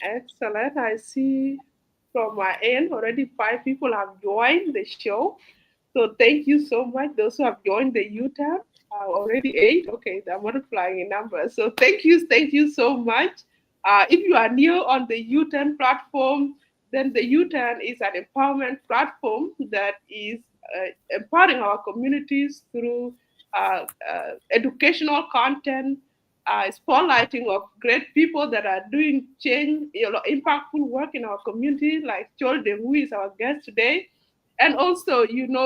Excellent. I see from my end already 5 people have joined the show. So thank you so much. Those who have joined the U-turn are already 8. Okay, they're multiplying in numbers. So thank you so much. If you are new on the U-turn platform, then the U-turn is an empowerment platform that is empowering our communities through educational content, spotlighting of great people that are doing change, impactful work in our community, like Chol Deng, who is our guest today, and also,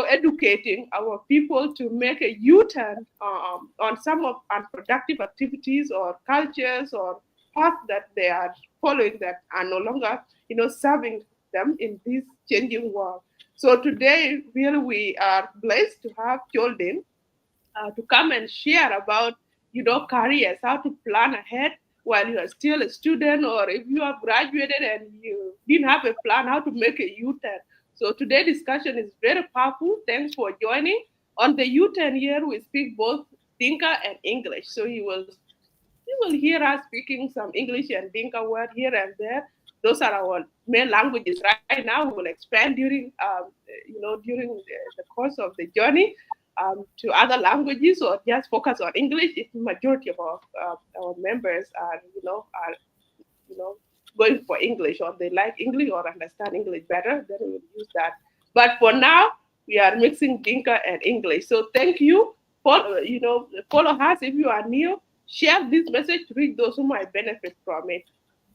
educating our people to make a U-turn on some of unproductive activities or cultures or paths that they are following that are no longer, serving them in this changing world. So today, really, we are blessed to have Jordan to come and share about careers, how to plan ahead while you are still a student, or if you have graduated and you didn't have a plan, how to make a U-turn. So today's discussion is very powerful. Thanks for joining. On the U-turn here, we speak both Dinka and English. So you will hear us speaking some English and Dinka word here and there. Those are our main languages right now. We will expand during the course of the journey to other languages or just focus on English. If majority of our members are you know going for English, or they like English or understand English better, then we will use that. But for now, we are mixing Dinka and English. So thank you. Follow us if you are new. Share this message to reach those who might benefit from it.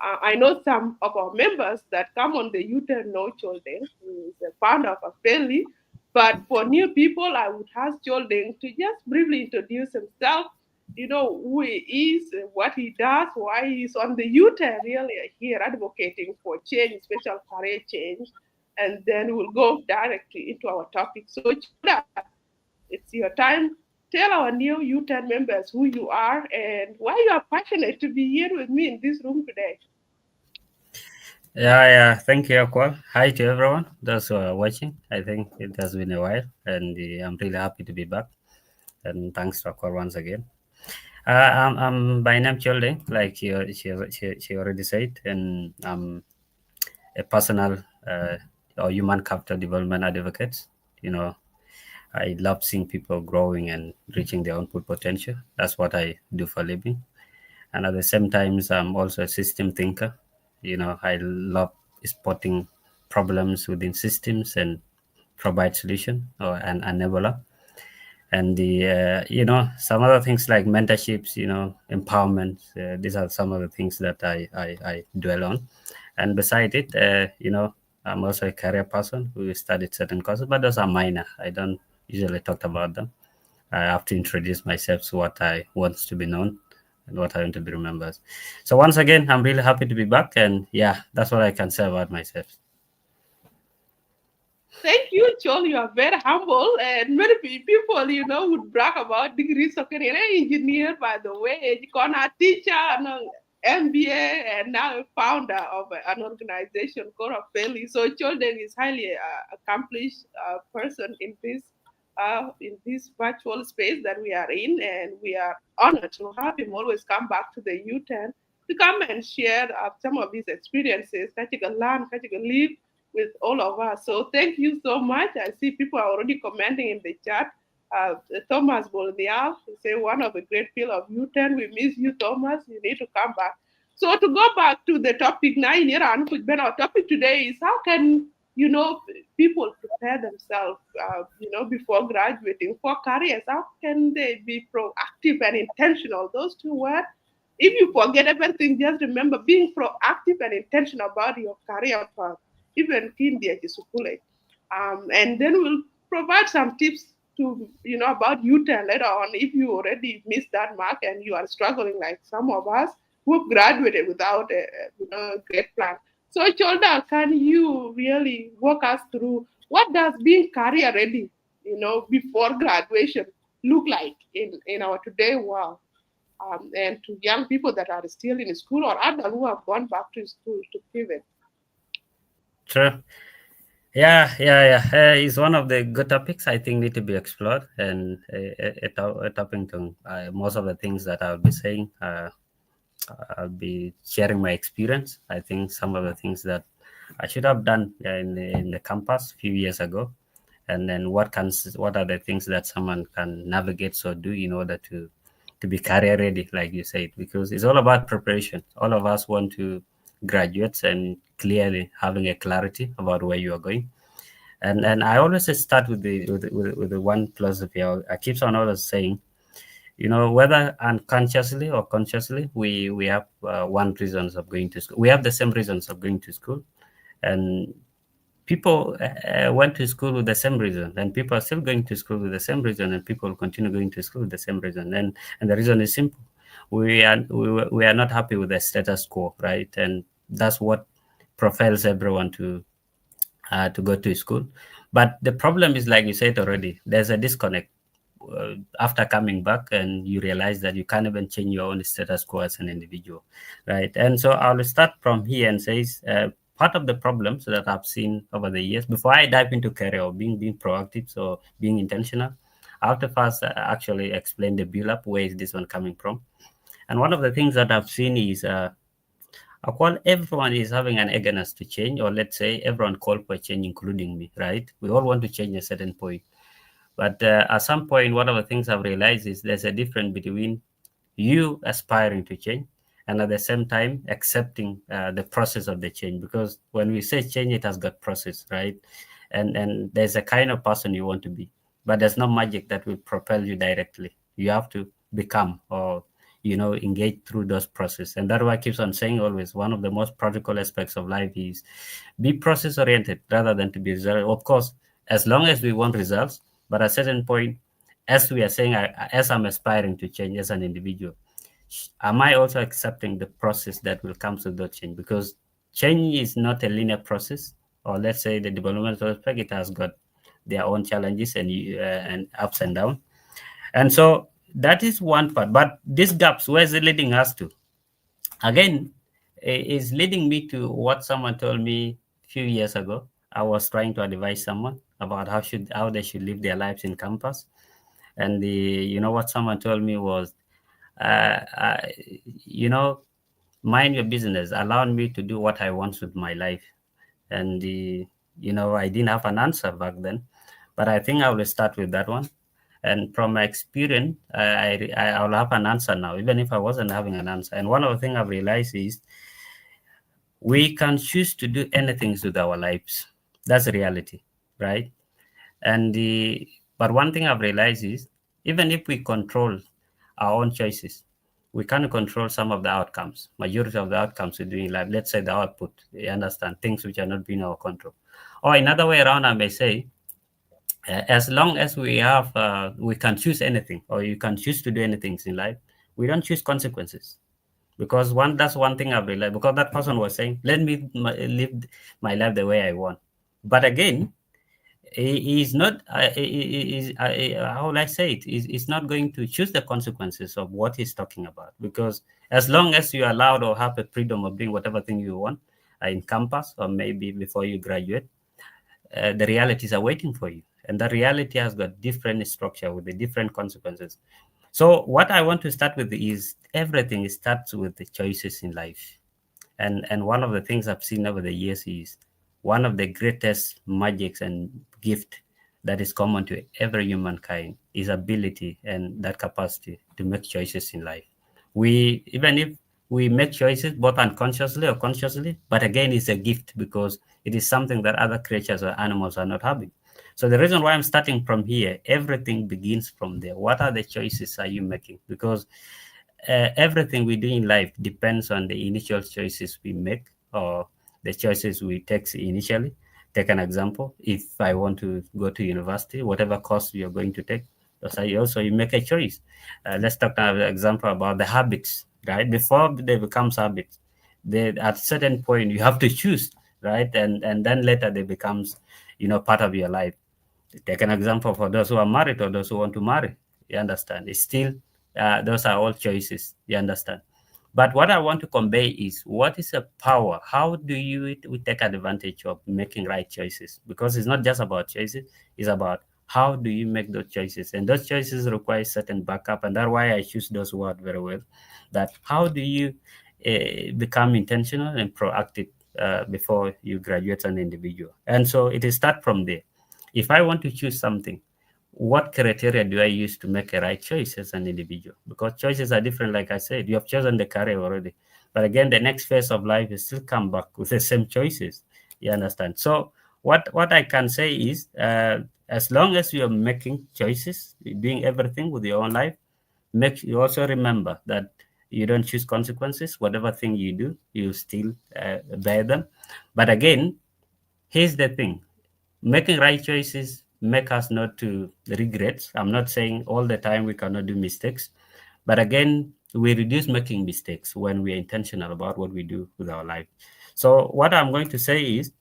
I know some of our members that come on the U-turn know Cholden, who is the founder of a family. But for new people, I would ask Cholden to just briefly introduce himself, who he is, what he does, why he's on the U-turn really here advocating for change, special career change, and then we'll go directly into our topic. So, Choda, it's your time. Tell our new U-turn members who you are and why you are passionate to be here with me in this room today. Yeah. Thank you, Akwa. Hi to everyone. Those who are watching. I think it has been a while, and I'm really happy to be back. And thanks to Akwa once again. I'm by name Cholde, like she already said, and I'm a personal or human capital development advocate. You know, I love seeing people growing and reaching their own full potential. That's what I do for a living. And at the same time, I'm also a system thinker. You know, I love spotting problems within systems and provide solution or an enabler. And some other things like mentorships, empowerment. These are some of the things that I dwell on. And beside it, I'm also a career person who studied certain courses, but those are minor. I don't usually talk about them. I have to introduce myself to what I want to be known and what I want to be remembered. So once again, I'm really happy to be back, and yeah, that's what I can say about myself. Thank you, Joel. You are very humble, and many people, would brag about degrees of career engineer, by the way, you a teacher, and an MBA, and now a founder of an organization called Fairly. So Joel Deng is highly accomplished person in this virtual space that we are in, and we are honored to have him always come back to the U10 to come and share some of his experiences that you can learn, that you can live with all of us. So thank you so much. I see people are already commenting in the chat. Thomas Boldial, say one of the great people of U10. We miss you, Thomas. You need to come back. So to go back to the topic now, our topic today is how can people prepare themselves, before graduating for careers. How can they be proactive and intentional? Those two words. If you forget everything, just remember being proactive and intentional about your career path, even India Kisukule. And then we'll provide some tips to about U-turn later on if you already missed that mark and you are struggling like some of us who graduated without a great plan. So Cholda, can you really walk us through what does being career ready, before graduation look like in our today world? And to young people that are still in school or adults who have gone back to school to pivot. Sure. Yeah. It's one of the good topics I think need to be explored, and a topic to most of the things that I'll be saying I'll be sharing my experience. I think some of the things that I should have done in the campus a few years ago, and then what are the things that someone can navigate or do in order to be career ready, like you said, because it's all about preparation. All of us want to graduate and clearly having a clarity about where you are going. And I always start with the one philosophy. I keep on always saying, whether unconsciously or consciously, we have one reasons of going to school. We have the same reasons of going to school, and people went to school with the same reason, and people are still going to school with the same reason, and people will continue going to school with the same reason. And the reason is simple: we are not happy with the status quo, right? And that's what propels everyone to go to school. But the problem is, like you said already, there's a disconnect after coming back, and you realize that you can't even change your own status quo as an individual, right? And so I'll start from here and say part of the problems that I've seen over the years before I dive into career or being proactive, so being intentional. I have to first actually explain the build up. Where is this one coming from? And one of the things that I've seen is while everyone is having an eagerness to change, or let's say everyone called for change, including me, right? We all want to change a certain point. But at some point, one of the things I've realized is there's a difference between you aspiring to change and at the same time accepting the process of the change. Because when we say change, it has got process, right? And there's a kind of person you want to be, but there's no magic that will propel you directly. You have to become or engage through those process. And that's why I keeps on saying always one of the most practical aspects of life is be process oriented rather than to be result. Of course, as long as we want results, but at a certain point, as we are saying, as I'm aspiring to change as an individual, am I also accepting the process that will come to that change? Because change is not a linear process, or let's say the developmental aspect, it has got their own challenges and ups and downs. And so that is one part. But these gaps, where is it leading us to? Again, is leading me to what someone told me a few years ago. I was trying to advise someone about how they should live their lives in campus. And what someone told me was, uh, uh, you know, mind your business, allow me to do what I want with my life. And I didn't have an answer back then, but I think I will start with that one. And from my experience, I'll have an answer now, even if I wasn't having an answer. And one of the things I've realized is we can choose to do anything with our lives. That's the reality, right? But one thing I've realized is even if we control our own choices, we can't control some of the outcomes. Majority of the outcomes we do in life, let's say the output, you understand, things which are not being our control. Or another way around, I may say, as long as we can choose anything, or you can choose to do anything in life, we don't choose consequences. Because that's one thing I've realized, because that person was saying, let me live my life the way I want. But again, he's not how will I say it, he's not going to choose the consequences of what he's talking about, because as long as you're allowed or have the freedom of doing whatever thing you want in campus or maybe before you graduate, the realities are waiting for you, and the reality has got different structure with the different consequences. So what I want to start with is everything starts with the choices in life. And one of the things I've seen over the years is one of the greatest magics and gift that is common to every humankind is ability and that capacity to make choices in life. We even if we make choices both unconsciously or consciously, but again, it's a gift because it is something that other creatures or animals are not having. So the reason why I'm starting from here, everything begins from there. What are the choices are you making? Because everything we do in life depends on the initial choices we make or the choices we take initially. Take an example. If I want to go to university, whatever course you're going to take, also you make a choice. Let's talk an example about the habits, right? Before they become habits, at certain point you have to choose, right? And then later they becomes, part of your life. Take an example for those who are married or those who want to marry. You understand? It's still, those are all choices. You understand? But what I want to convey is what is a power? How do we take advantage of making right choices? Because it's not just about choices, it's about how do you make those choices? And those choices require certain backup. And that's why I choose those words very well. That how do you become intentional and proactive before you graduate as an individual. And so it is start from there. If I want to choose something, what criteria do I use to make a right choice as an individual? Because choices are different, like I said. You have chosen the career already. But again, the next phase of life is still come back with the same choices. You understand? So what I can say is, as long as you are making choices, doing everything with your own life, make you also remember that you don't choose consequences. Whatever thing you do, you still bear them. But again, here's the thing: making right choices make us not to regret. I'm not saying all the time we cannot do mistakes, but again, we reduce making mistakes when we are intentional about what we do with our life. So what I'm going to say is,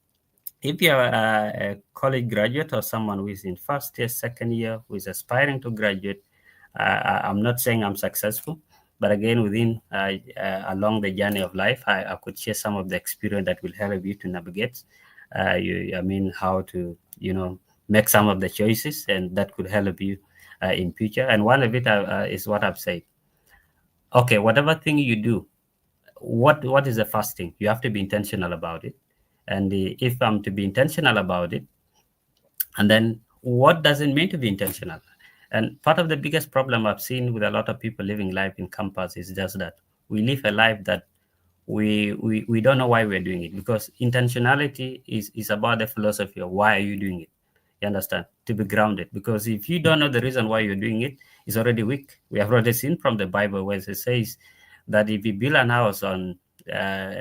if you are a college graduate or someone who is in first year, second year, who is aspiring to graduate, I'm not saying I'm successful, but again, within along the journey of life, I could share some of the experience that will help you to navigate. I mean, how to make some of the choices, and that could help you in future. And one of it is what I've said. Okay, whatever thing you do, what is the first thing? You have to be intentional about it. And if I'm to be intentional about it, and then what does it mean to be intentional? And part of the biggest problem I've seen with a lot of people living life in campus is just that we live a life that we don't know why we're doing it, because intentionality is about the philosophy of why are you doing it. You understand? To be grounded. Because if you don't know the reason why you're doing it, it's already weak. We have already seen from the Bible where it says that if you build an house on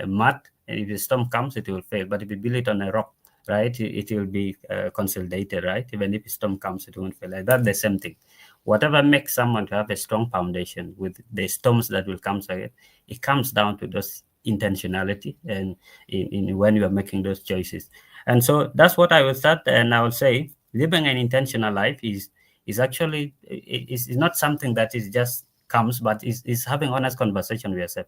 mud, and if the storm comes, it will fail. But if you build it on a rock, right, it will be consolidated, right? Even if a storm comes, it won't fail. Like that's the same thing. Whatever makes someone to have a strong foundation with the storms that will come again, it comes down to those intentionality and in when you are making those choices. And so that's what I will start, and I will say living an intentional life is actually is not something that is just comes, but is having honest conversation with yourself.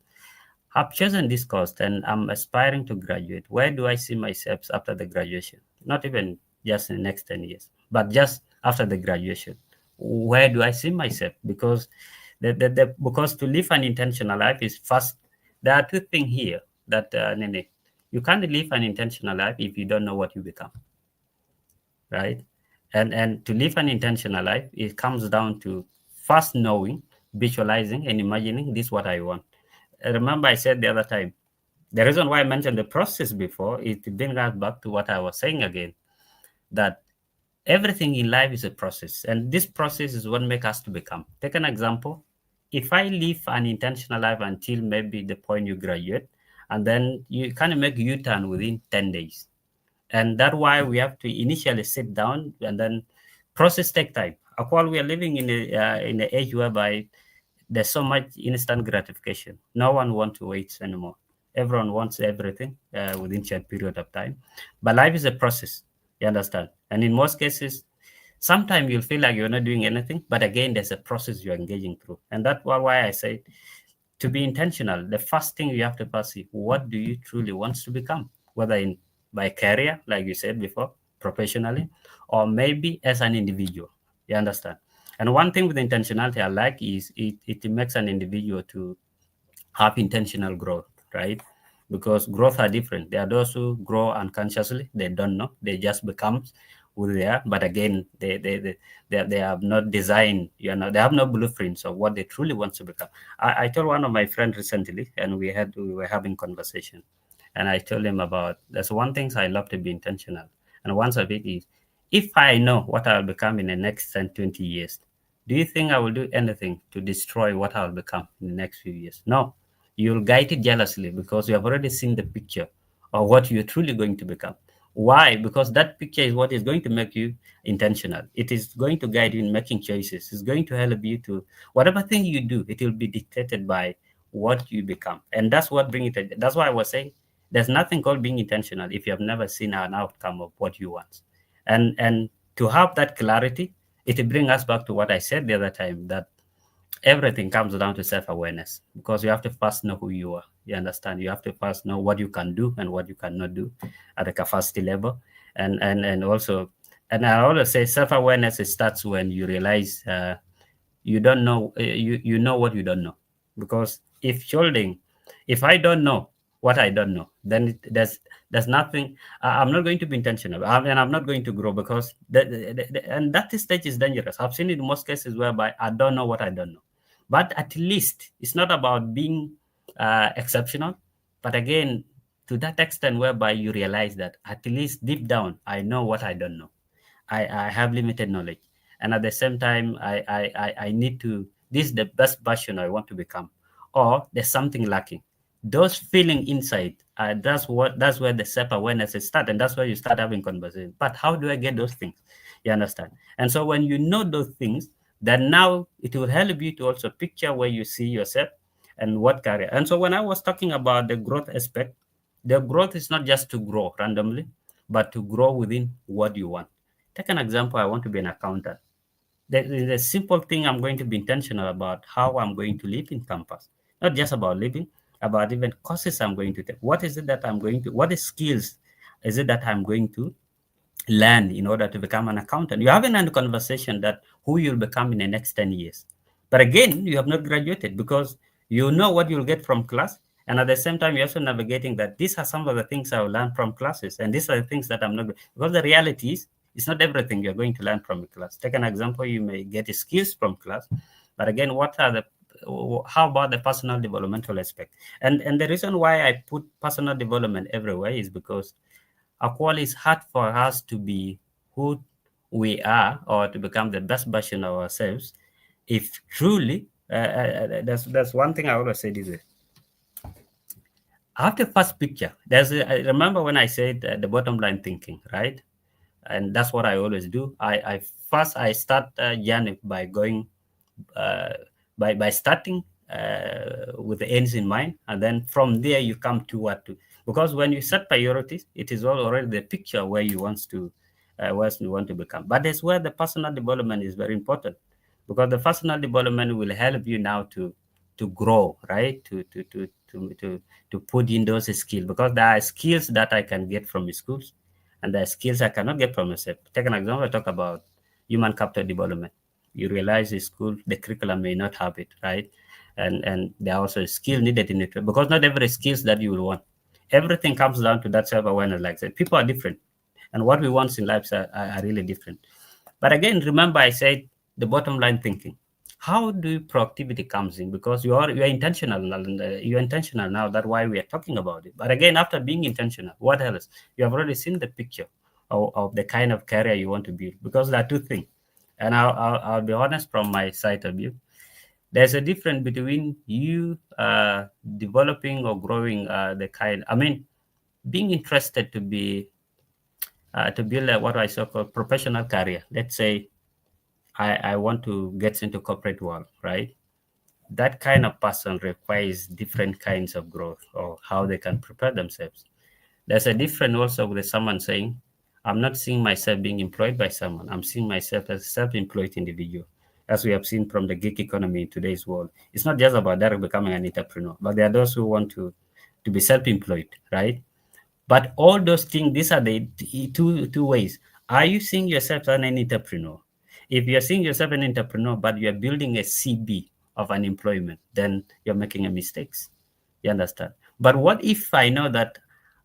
I've chosen this course and I'm aspiring to graduate. Where do I see myself after the graduation? Not even just in the next 10 years, but just after the graduation. Where do I see myself? Because because to live an intentional life is first, there are two things here that, Nene, you can't live an intentional life if you don't know what you become, right? And to live an intentional life, it comes down to first knowing, visualizing, and imagining this is what I want. Remember, I said the other time, the reason why I mentioned the process before is to bring us back to what I was saying again, that everything in life is a process, and this process is what makes us to become. Take an example. If I live an intentional life until maybe the point you graduate, and then you kind of make U-turn within 10 days, and that's why we have to initially sit down, and then process take time. While we are living in the age whereby there's so much instant gratification, no one wants to wait anymore. Everyone wants everything within short period of time. But life is a process, you understand? And in most cases, sometimes you'll feel like you're not doing anything, but again, there's a process you're engaging through. And that's why I say to be intentional, the first thing you have to perceive, what do you truly want to become? Whether in by career, like you said before, professionally, or maybe as an individual. You understand? And one thing with intentionality I like is it makes an individual to have intentional growth, right? Because growth are different. There are those who grow unconsciously, they don't know, they just become who they are. But again, they have not designed, they have no blueprints of what they truly want to become. I told one of my friends recently, and we were having conversation, and I told him about there's one thing I love to be intentional, and one of it is if I know what I'll become in the next 10, 20 years, do you think I will do anything to destroy what I'll become in the next few years? No. You'll guide it jealously because you have already seen the picture of what you're truly going to become. Why? Because that picture is what is going to make you intentional. It is going to guide you in making choices. It's going to help you to whatever thing you do, it will be dictated by what you become. And that's what brings it. That's why I was saying there's nothing called being intentional if you have never seen an outcome of what you want. And to have that clarity, it brings us back to what I said the other time, that everything comes down to self-awareness, because you have to first know who you are. You understand? You have to first know what you can do and what you cannot do at a capacity level. And also, and I always say self-awareness, it starts when you realize you don't know, you know what you don't know. Because if Cholding If I don't know what I don't know, then there's nothing. I'm not going to be intentional, and I'm not going to grow, because and that stage is dangerous. I've seen it in most cases whereby I don't know what I don't know, but at least it's not about being exceptional, but again, to that extent whereby you realize that at least deep down I know what I don't know. I have limited knowledge, and at the same time, I need to. This is the best version I want to become, or there's something lacking. Those feeling inside, that's where the self awareness is start, and that's where you start having conversation. But how do I get those things? You understand? And so when you know those things, then now it will help you to also picture where you see yourself and what career. And so when I was talking about the growth aspect, the growth is not just to grow randomly, but to grow within what you want. Take an example. I want to be an accountant. There is a simple thing. I'm going to be intentional about how I'm going to live in campus. Not just about living, about even courses I'm going to take. What is it that I'm going to, what is skills is it that I'm going to learn in order to become an accountant? You're having a conversation that who you'll become in the next 10 years. But again, you have not graduated, because you know what you'll get from class. And at the same time, you're also navigating that these are some of the things I will learn from classes. And these are the things that I'm not, because the reality is, it's not everything you're going to learn from a class. Take an example, you may get skills from class. But again, what are the, how about the personal developmental aspect? And the reason why I put personal development everywhere is because Aqual is hard for us to be who we are, or to become the best version of ourselves, if truly, that's one thing I always say this way. After first picture, I remember when I said the bottom line thinking, right? And that's what I always do. I start a journey by going, uh, by starting with the ends in mind, and then from there you come to what to. Because when you set priorities, it is already the picture where you want to become. But that's where the personal development is very important, because the personal development will help you now to grow, right? To put in those skills, because there are skills that I can get from schools, and there are skills I cannot get from myself. Take an example. I talk about human capital development. You realize in school the curriculum may not have it, right? And there are also skills needed in it, because not every skills that you will want. Everything comes down to that self-awareness. Like I said, people are different, and what we want in life are really different. But again, remember I said the bottom line thinking. How do productivity comes in? Because you are intentional. You're intentional now. That's why we are talking about it. But again, after being intentional, what else? You have already seen the picture of the kind of career you want to build. Because there are two things, and I'll be honest from my side of view. There's a difference between you developing or growing the kind. I mean, being interested to build what I so called professional career. Let's say I want to get into corporate world, right? That kind of person requires different kinds of growth, or how they can prepare themselves. There's a difference also with someone saying, I'm not seeing myself being employed by someone. I'm seeing myself as a self-employed individual. As we have seen from the gig economy in today's world, it's not just about direct becoming an entrepreneur, but there are those who want to be self-employed, right? But all those things, these are the two ways. Are you seeing yourself as an entrepreneur? If you're seeing yourself an entrepreneur, but you're building a CB of unemployment, then you're making a mistakes. You understand? But what if I know that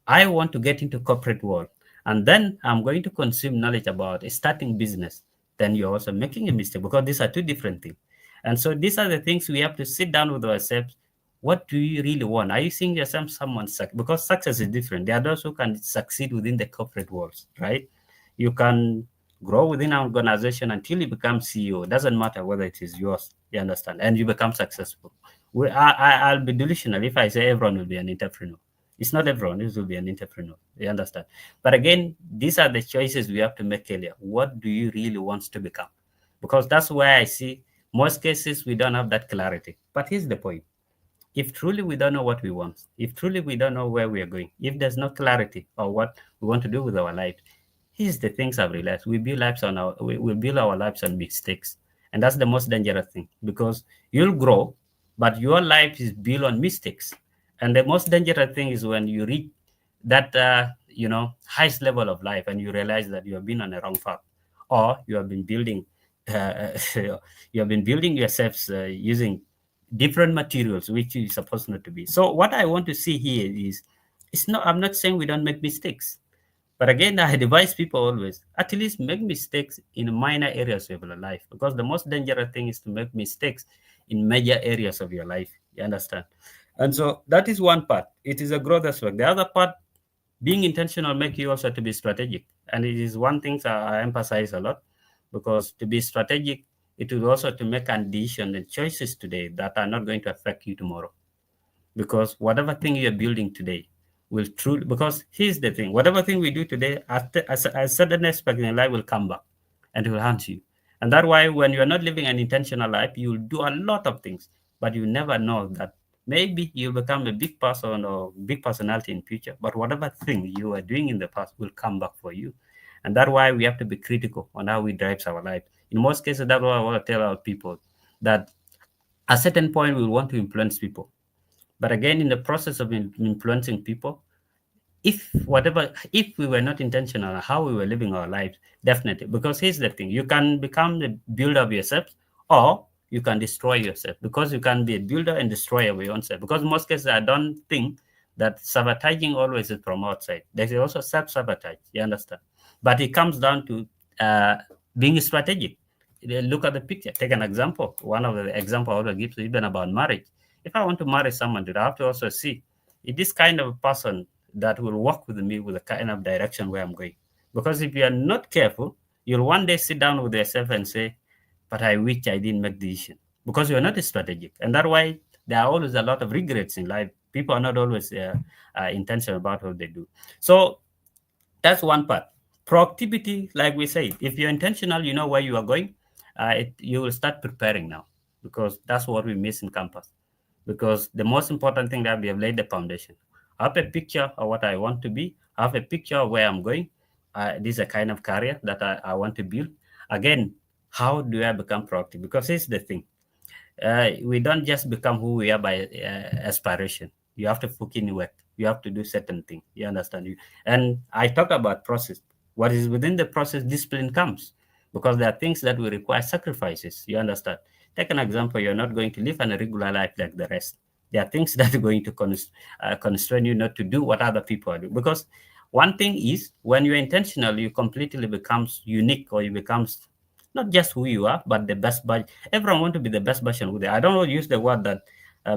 I want to get into corporate world, and then I'm going to consume knowledge about a starting business? Then you're also making a mistake, because these are two different things. And so these are the things we have to sit down with ourselves. What do you really want? Are you seeing yourself someone suck? Because success is different. There are those who can succeed within the corporate world, right? You can grow within an organization until you become CEO. It doesn't matter whether it is yours. You understand? And you become successful. I'll be delusional if I say everyone will be an entrepreneur. It's not everyone who will be an entrepreneur. You understand? But again, these are the choices we have to make earlier. What do you really want to become? Because that's where I see most cases we don't have that clarity. But here's the point: if truly we don't know what we want, if truly we don't know where we are going, if there's no clarity or what we want to do with our life, here's the things I've realized: we build our lives on mistakes, and that's the most dangerous thing, because you'll grow, but your life is built on mistakes. And the most dangerous thing is when you reach that highest level of life, and you realize that you have been on a wrong path, or you have been building you have been building yourselves using different materials which is supposed not to be. So what I want to see here is, it's not, I'm not saying we don't make mistakes, but again, I advise people always at least make mistakes in minor areas of your life, because the most dangerous thing is to make mistakes in major areas of your life. You understand? And so that is one part. It is a growth aspect. The other part, being intentional, make you also to be strategic, and it is one thing that I emphasize a lot, because to be strategic, it will also to make conditions and choices today that are not going to affect you tomorrow, because whatever thing you're building today will truly, because here's the thing, whatever thing we do today, after a certain aspect in life will come back and it will haunt you. And that's why when you're not living an intentional life, you'll do a lot of things, but you never know that maybe you become a big person or big personality in future, but whatever thing you are doing in the past will come back for you. And that's why we have to be critical on how we drive our life. In most cases, that's why I want to tell our people that at a certain point we want to influence people, but again, in the process of influencing people, if we were not intentional on how we were living our lives, definitely. Because here's the thing: you can become the builder of yourself, or you can destroy yourself. Because you can be a builder and destroyer of your own self. Because in most cases, I don't think that sabotaging always is from outside. There's also self-sabotage. You understand? But it comes down to uh, being strategic. Look at the picture. Take an example. One of the example I always give, even about marriage. If I want to marry someone, I have to also see, is this kind of person that will work with me with the kind of direction where I'm going. Because if you are not careful, you'll one day sit down with yourself and say, but I wish I didn't make the decision. Because you're not strategic. And that's why there are always a lot of regrets in life. People are not always intentional about what they do. So that's one part. Proactivity, like we say, if you're intentional, you know where you are going, you will start preparing now, because that's what we miss in campus. Because the most important thing that we have laid the foundation. I have a picture of what I want to be. I have a picture of where I'm going. This is a kind of career that I want to build. Again, how do I become proactive? Because here's the thing: we don't just become who we are by aspiration. You have to fucking work. You have to do certain things. You understand? And I talk about process. What is within the process, discipline comes, because there are things that will require sacrifices. You understand? Take an example. You're not going to live an irregular life like the rest. There are things that are going to constrain you not to do what other people do. Because one thing is, when you're intentional, you completely becomes unique, or you becomes not just who you are, but the best. But everyone want to be the best version of they. I don't want to use the word that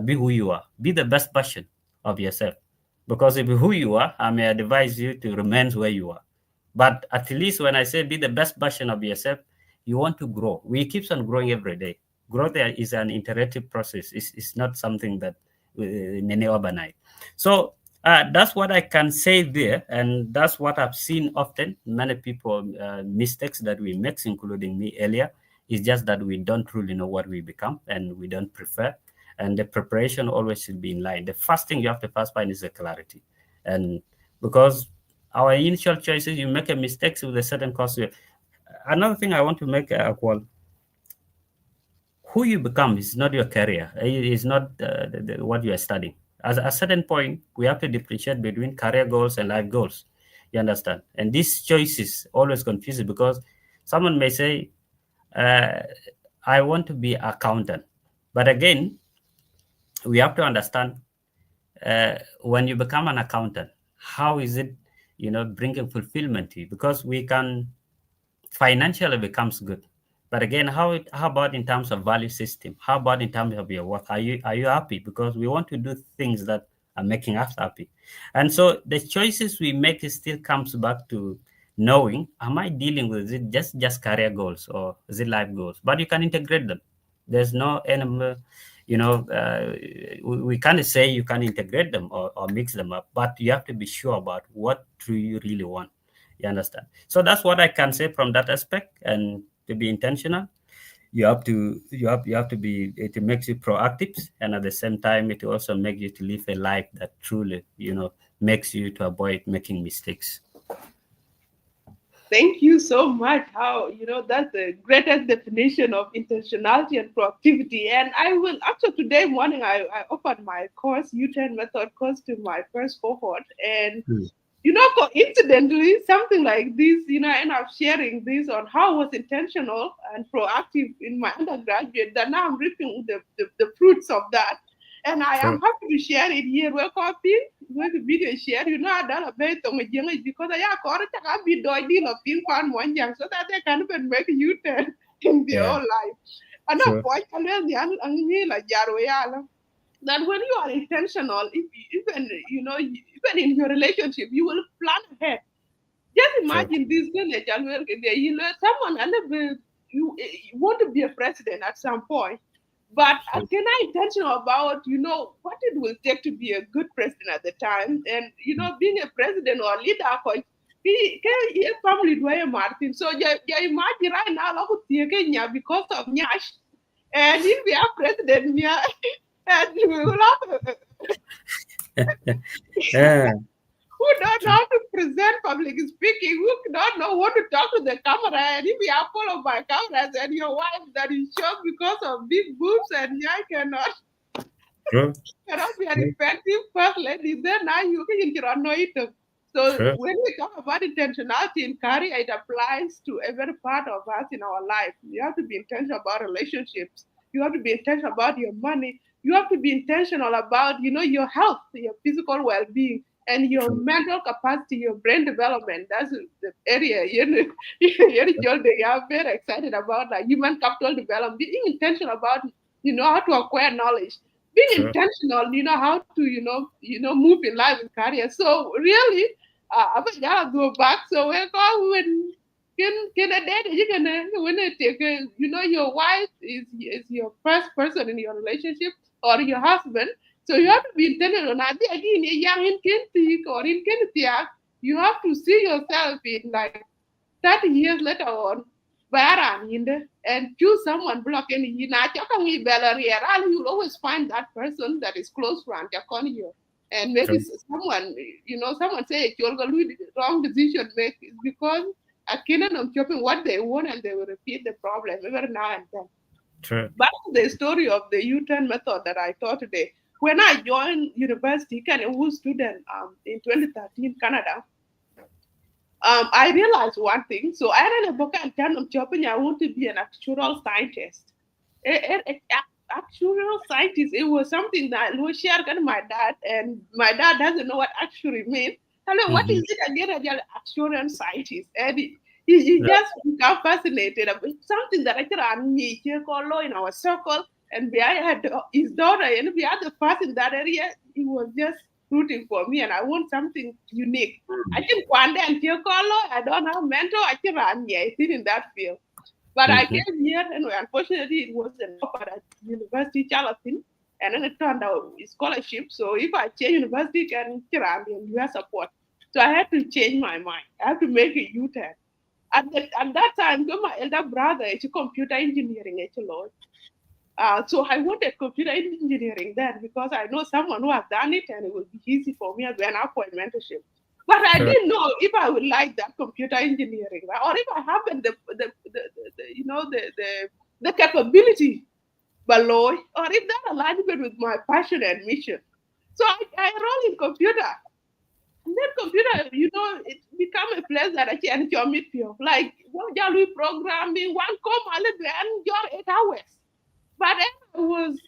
be who you are. Be the best version of yourself. Because if who you are, I may advise you to remain where you are. But at least when I say be the best version of yourself, you want to grow. We keeps on growing every day. Growth is an iterative process. It's not something that in any overnight. So that's what I can say there, and that's what I've seen often. Many people mistakes that we make, including me earlier, is just that we don't really know what we become, and we don't prefer. And the preparation always should be in line. The first thing you have to first find is the clarity, and because our initial choices, you make a mistake with a certain cost. Another thing I want to make a call: who you become is not your career. It is not what you are studying. At a certain point, we have to differentiate between career goals and life goals. You understand? And these choices always confuse it, because someone may say, uh, "I want to be accountant," but again, we have to understand, when you become an accountant, how is it, bringing fulfillment to you? Because we can financially becomes good, but again, how about in terms of value system? How about in terms of your work? Are you happy? Because we want to do things that are making us happy. And so the choices we make still comes back to knowing, am I dealing with it just career goals, or is it life goals? But you can integrate them. There's no enemy, we can't say you can integrate them, or mix them up, but you have to be sure about what do you really want. You understand? So that's what I can say from that aspect. And to be intentional, you have to be, it makes you proactive, and at the same time it also makes you to live a life that truly, makes you to avoid making mistakes. Thank you so much. How, that's the greatest definition of intentionality and proactivity. And I will, actually, today morning, I offered my course, U10 method course, to my first cohort. And Mm. Coincidentally, something like this, I end up sharing this on how I was intentional and proactive in my undergraduate, that now I'm reaping the fruits of that. And I am True. happy to share it here. We're copying with the video share. I done a bit on because I can't be doing deal of ping pong one young so that they can even make you turn in their Yeah. whole life. And no True. point, and then the like that when you are intentional, if even even in your relationship, you will plan ahead. Just True. imagine this village, and someone and you want to be a president at some point, but True. can I intentional about what it will take to be a good president at the time, and being a president or leader. He family do Martin. So you imagine right now, because of Nyash, and if we have president, yeah, and we will have Yeah. who don't know True. how to present public speaking, who don't know what to talk to the camera, and if we are followed by cameras and your wife that is short because of big boobs and I True. cannot be an True. effective first lady, then now you can know it. So True. when we talk about intentionality in career, it applies to every part of us in our life. You have to be intentional about relationships. You have to be intentional about your money. You have to be intentional about, your health, your physical well-being, and your True. mental capacity, your brain development. That's the area, they are very excited about, like human capital development. Being intentional about, how to acquire knowledge, being True. intentional, how to, move in life and career. So really, go back. So we're going when can a dad you can when it take your wife is your first person in your relationship or your husband. So you have to be intentional. Now again, young in Kintik or in Kintia, you have to see yourself in like 30 years later on, Baran and choose someone blocking you. Now, you'll always find that person that is close to you. And maybe True. someone, someone say you're going to do the wrong decision make is because a kid of chopping what they want and they will repeat the problem every now and then. True. Back to the story of the U-turn method that I taught today. When I joined university, kind of was student in 2013 Canada, I realized one thing. So I read a book and kind of shopping. I want to be an actual scientist. Actual scientist. It was something that was shared with my dad, and my dad doesn't know what actually means. Hello, what Mm-hmm. is it again? An actual scientist, and he Right. just got fascinated about something that I can in our circle. And we had his daughter, and we had the first in that area. He was just rooting for me, and I want something unique. I think one day and I don't have mentor. I can run still in that field. But I Mm-hmm. came here and unfortunately it wasn't offered at University Charleston and then it turned out scholarship. So if I change university can run and you have support. So I had to change my mind. I have to make a U-turn. At that time, my elder brother is computer engineering actually. So I wanted computer engineering then because I know someone who has done it and it will be easy for me as an appointment mentorship. But I True. didn't know if I would like that computer engineering, right? Or if I have the capability below, or if that alignment with my passion and mission. So I enrolled in computer. And then computer, it become a place that I can meet you. Like, what are we programming? One come and your 8 hours. But then I was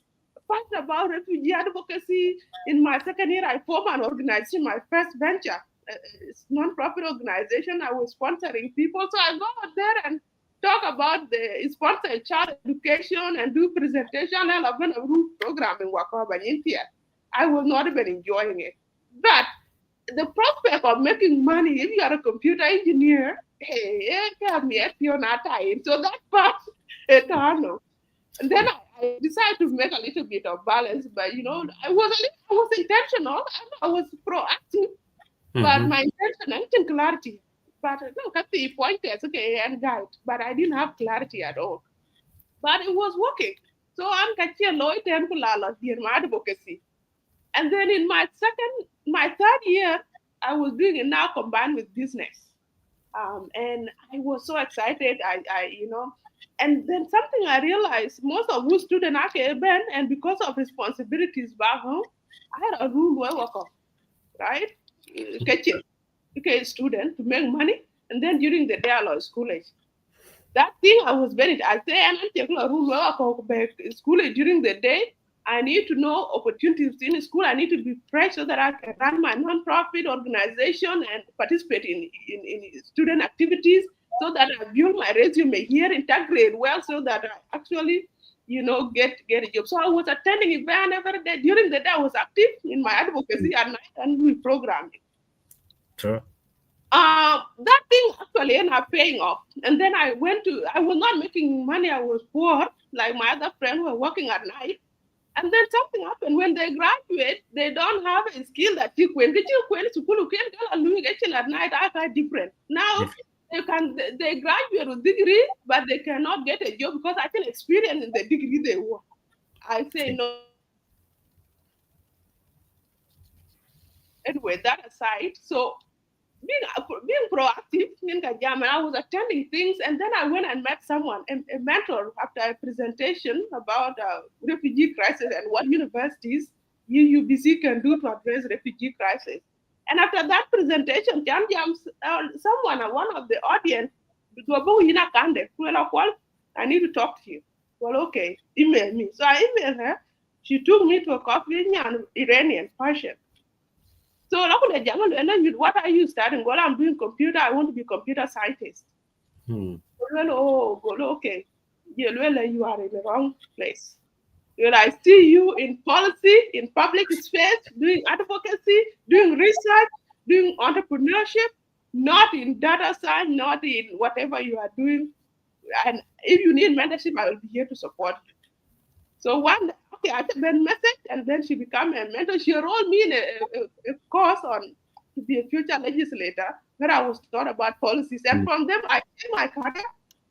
passionate about refugee advocacy. In my second year, I formed an organization, my first venture, it's non-profit organization. I was sponsoring people. So I go out there and talk about the sponsor child education and do presentation and I'm going to do programming work over in India. I was not even enjoying it. But the prospect of making money if you are a computer engineer, hey, so that part, eternal. And then I decided to make a little bit of balance, but I was intentional and I was proactive, but Mm-hmm. my intention I didn't clarity. But no, at the point is okay and guide, but I didn't have clarity at all. But it was working. So I'm catching Lloyd and Kulala here, my advocacy. And then in my third year, I was doing it now combined with business. And I was so excited. And then something I realized most of who students are Ben, and because of responsibilities back home, I had a room where I work off, right? Kitchen. okay, student to make money, and then during the day I was school age. That thing I was very, I say, and I take a rule where I go back school during the day. I need to know opportunities in school. I need to be fresh so that I can run my non-profit organization and participate in student activities so that I build my resume here, integrate well so that I actually, get a job. So I was attending event every day. During the day, I was active in my advocacy at night and we programming. True. That thing actually ended up paying off. And then I was not making money, I was poor, like my other friends who were working at night. And then something happened. When they graduate, they don't have a skill that you can get school at night are different. Now If, they graduate with degree, but they cannot get a job because I can experience in the degree they want. I say no, anyway, that aside. So being proactive in Kajam, and I was attending things, and then I went and met someone, a mentor, after a presentation about refugee crisis and what universities UBC can do to address refugee crisis. And after that presentation, someone, one of the audience, I need to talk to you. Well, okay, email me. So I emailed her. She took me to a coffee in an Iranian Persian. So what are you studying? Well, I'm doing computer. I want to be computer scientist. hmm, Well, oh, well, okay. Yeah, well, you are in the wrong place. Well, I see you in policy, in public space, doing advocacy, doing research, doing entrepreneurship, not in data science, not in whatever you are doing. And if you need mentorship, I will be here to support you. So okay, I sent a message, and then she became a mentor. She enrolled me in a course on to be a future legislator, where I was taught about policies. And hmm, from them, I changed my career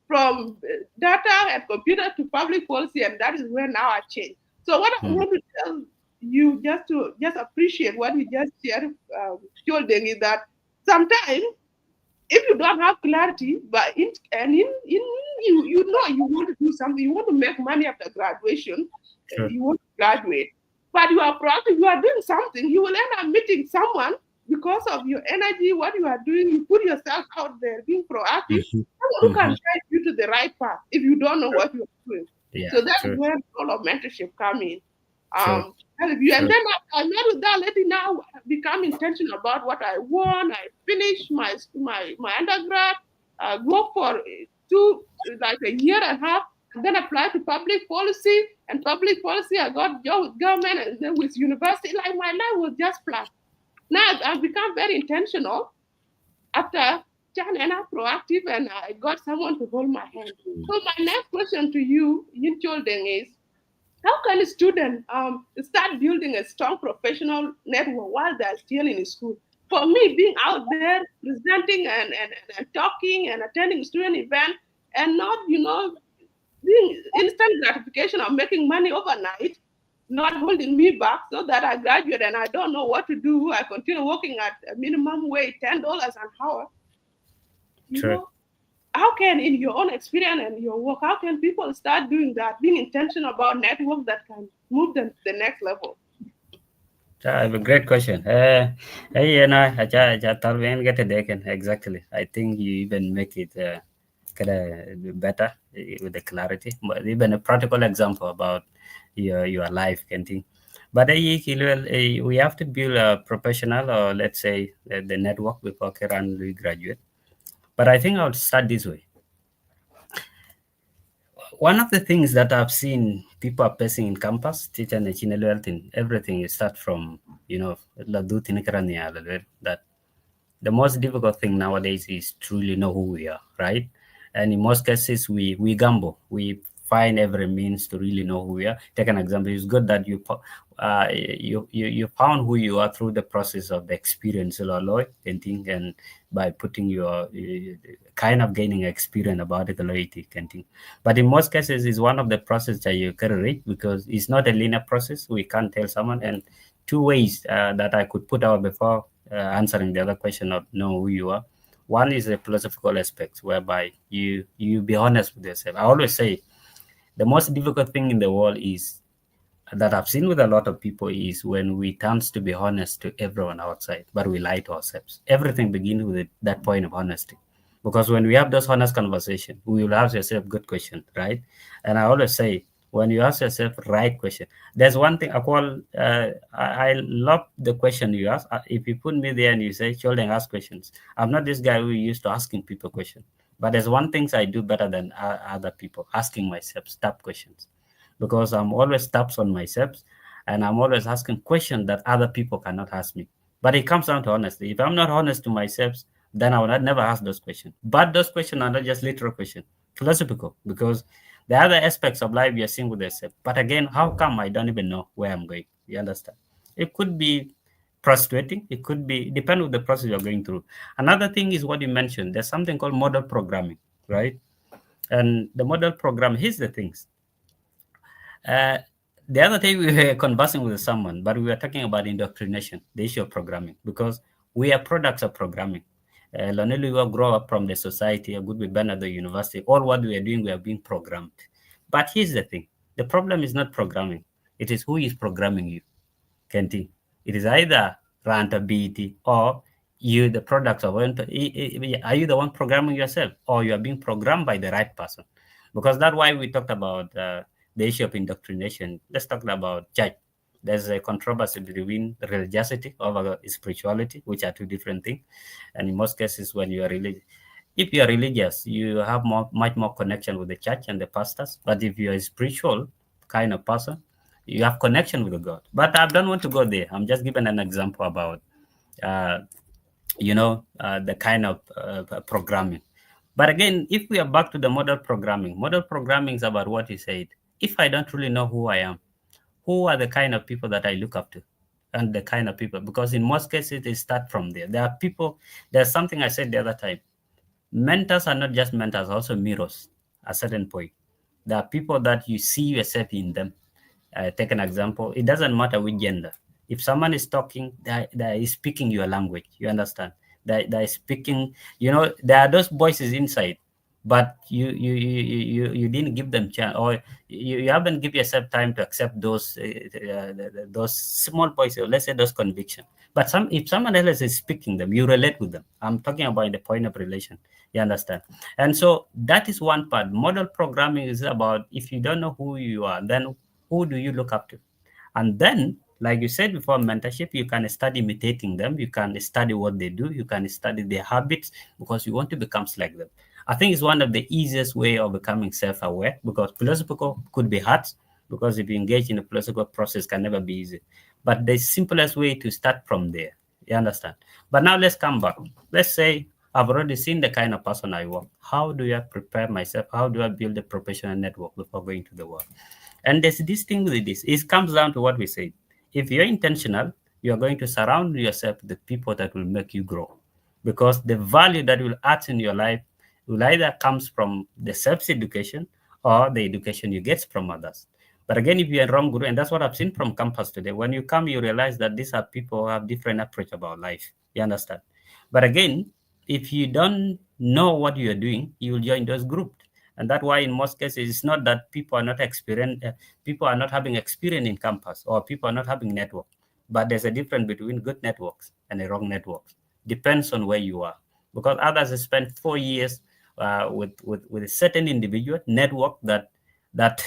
from data and computer to public policy, and that is where now I change. So what I hmm, want to tell you, just to just appreciate what you just shared, Chol is that sometimes if you don't have clarity, but in you know you want to do something, you want to make money after graduation, true. you want to graduate, but you are proactive, you are doing something, you will end up meeting someone because of your energy, what you are doing, you put yourself out there, being proactive, Hmm, someone who can hmm, guide you to the right path if you don't know what you are doing. yeah, So that's true, where all of mentorship come in. true, Help you. And true. then I met with that lady now, become intentional about what I want. I finished my undergrad, work for like a year and a half, and then apply to public policy. And public policy, I got job with government and then with university. Like my life was just flat. Now I've become very intentional after Jan and I proactive, and I got someone to hold my hand. Hmm, So my next question to you, Yin Choldeng, is how can a student start building a strong professional network while they're still in school? For me, being out there presenting and talking and attending student events and not, being instant gratification of making money overnight, not holding me back so that I graduate and I don't know what to do. I continue working at a minimum wage, $10 an hour. You true. know, how can, in your own experience and your work, how can people start doing that, being intentional about network that can move them to the next level? A great question. I thought we get it again. Exactly. I think you even make it better with the clarity. But even a practical example about your life can think. But we have to build a professional or let's say the network before we graduate. But I think I would start this way. One of the things that I've seen people are facing in campus, teacher and thing, everything you start from, that the most difficult thing nowadays is truly know who we are, right? And in most cases, we gamble. We find every means to really know who we are. Take an example. It's good that you found who you are through the process of the experience, and think, and by putting your kind of gaining experience about it, loyalty, and think. But in most cases, it's one of the process that you carry because it's not a linear process. We can't tell someone and two ways that I could put out before answering the other question of know who you are. One is a philosophical aspect whereby you be honest with yourself. I always say the most difficult thing in the world is that I've seen with a lot of people is when we tend to be honest to everyone outside, but we lie to ourselves. Everything begins with that point of honesty. Because when we have those honest conversation, we will ask yourself good question, right? And I always say, when you ask yourself right question, there's one thing I call, I love the question you ask. If you put me there and you say, children ask questions, I'm not this guy who used to asking people questions. But there's one things I do better than other people, asking myself tough questions because I'm always taps on myself and I'm always asking questions that other people cannot ask me. But it comes down to honesty. If I'm not honest to myself, then I will not never ask those questions. But those questions are not just literal questions, philosophical, because the other aspects of life you're seeing with yourself. But again, how come I don't even know where I'm going? You understand? It could be frustrating. It could be depend on the process you're going through. Another thing is what you mentioned. There's something called model programming, right? And the model program, here's the things. Uh, the other day we were conversing with someone, but we were talking about indoctrination, the issue of programming, because we are products of programming. Lonely we grow up from the society, a good we burn at the university. All what we are doing, we are being programmed. But here's the thing: the problem is not programming; it is who is programming you. Kenti. It is either rentability or you, the product of it. Are you the one programming yourself, or you are being programmed by the right person? Because that's why we talked about the issue of indoctrination. Let's talk about church. There's a controversy between religiosity over spirituality, which are two different things. And in most cases, when you are religious, if you are religious, you have much more connection with the church and the pastors. But if you are a spiritual kind of person, you have connection with God. But I don't want to go there. I'm just giving an example about, uh, the kind of programming. But again, if we are back to the model programming is about what you said. If I don't really know who I am, who are the kind of people that I look up to? And the kind of people, because in most cases, they start from there. There are people, there's something I said the other time. Mentors are not just mentors, also mirrors at a certain point. There are people that you see yourself in them. Take an example. It doesn't matter which gender. If someone is talking, they is speaking your language. You understand? They speaking. There are those voices inside, but you didn't give them chance, or you haven't give yourself time to accept those small voices. Let's say those convictions. But if someone else is speaking them, you relate with them. I'm talking about the point of relation. You understand? And so that is one part. Model programming is about if you don't know who you are, then who do you look up to? And then, like you said before, mentorship, you can start imitating them. You can study what they do. You can study their habits because you want to become like them. I think it's one of the easiest way of becoming self-aware because philosophical could be hard because if you engage in a philosophical process can never be easy. But the simplest way to start from there. You understand? But now let's come back. Let's say I've already seen the kind of person I work. How do I prepare myself? How do I build a professional network before going to the work? And there's this thing with this. It comes down to what we say. If you're intentional, you're going to surround yourself with the people that will make you grow. Because the value that will add in your life will either comes from the self-education or the education you get from others. But again, if you're wrong group, and that's what I've seen from campus today, when you come, you realize that these are people who have different approach about life. You understand? But again, if you don't know what you're doing, you will join those groups. And that's why in most cases, it's not that people are not having experience in campus or people are not having network. But there's a difference between good networks and a wrong networks. Depends on where you are. Because others spend 4 years with a certain individual network that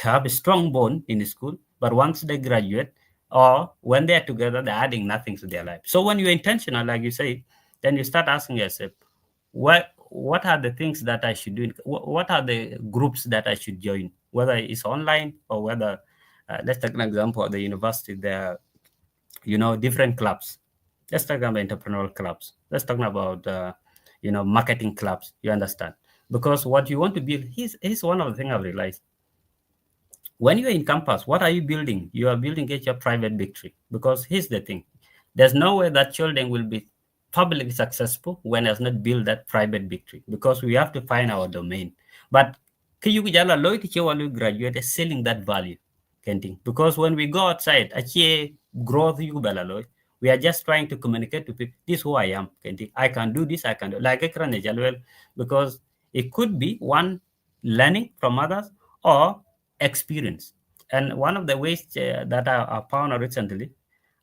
have a strong bond in the school, but once they graduate or when they're together, they're adding nothing to their life. So when you're intentional, like you say, then you start asking yourself, what are the things that I should do? What are the groups that I should join? Whether it's online or whether, let's take an example at the university, there are, different clubs. Let's talk about entrepreneurial clubs. Let's talk about, marketing clubs. You understand? Because what you want to build, here's one of the things I've realized. When you're in campus, what are you building? You are building get your private victory. Because here's the thing. There's no way that children will be publicly successful when has not built that private victory. Because we have to find our domain. But Kiyukijala Loy graduate is selling that value. Because when we go outside, actually growth we are just trying to communicate to people, this is who I am. I can do this, I can do like because it could be one learning from others or experience. And one of the ways that I found out recently,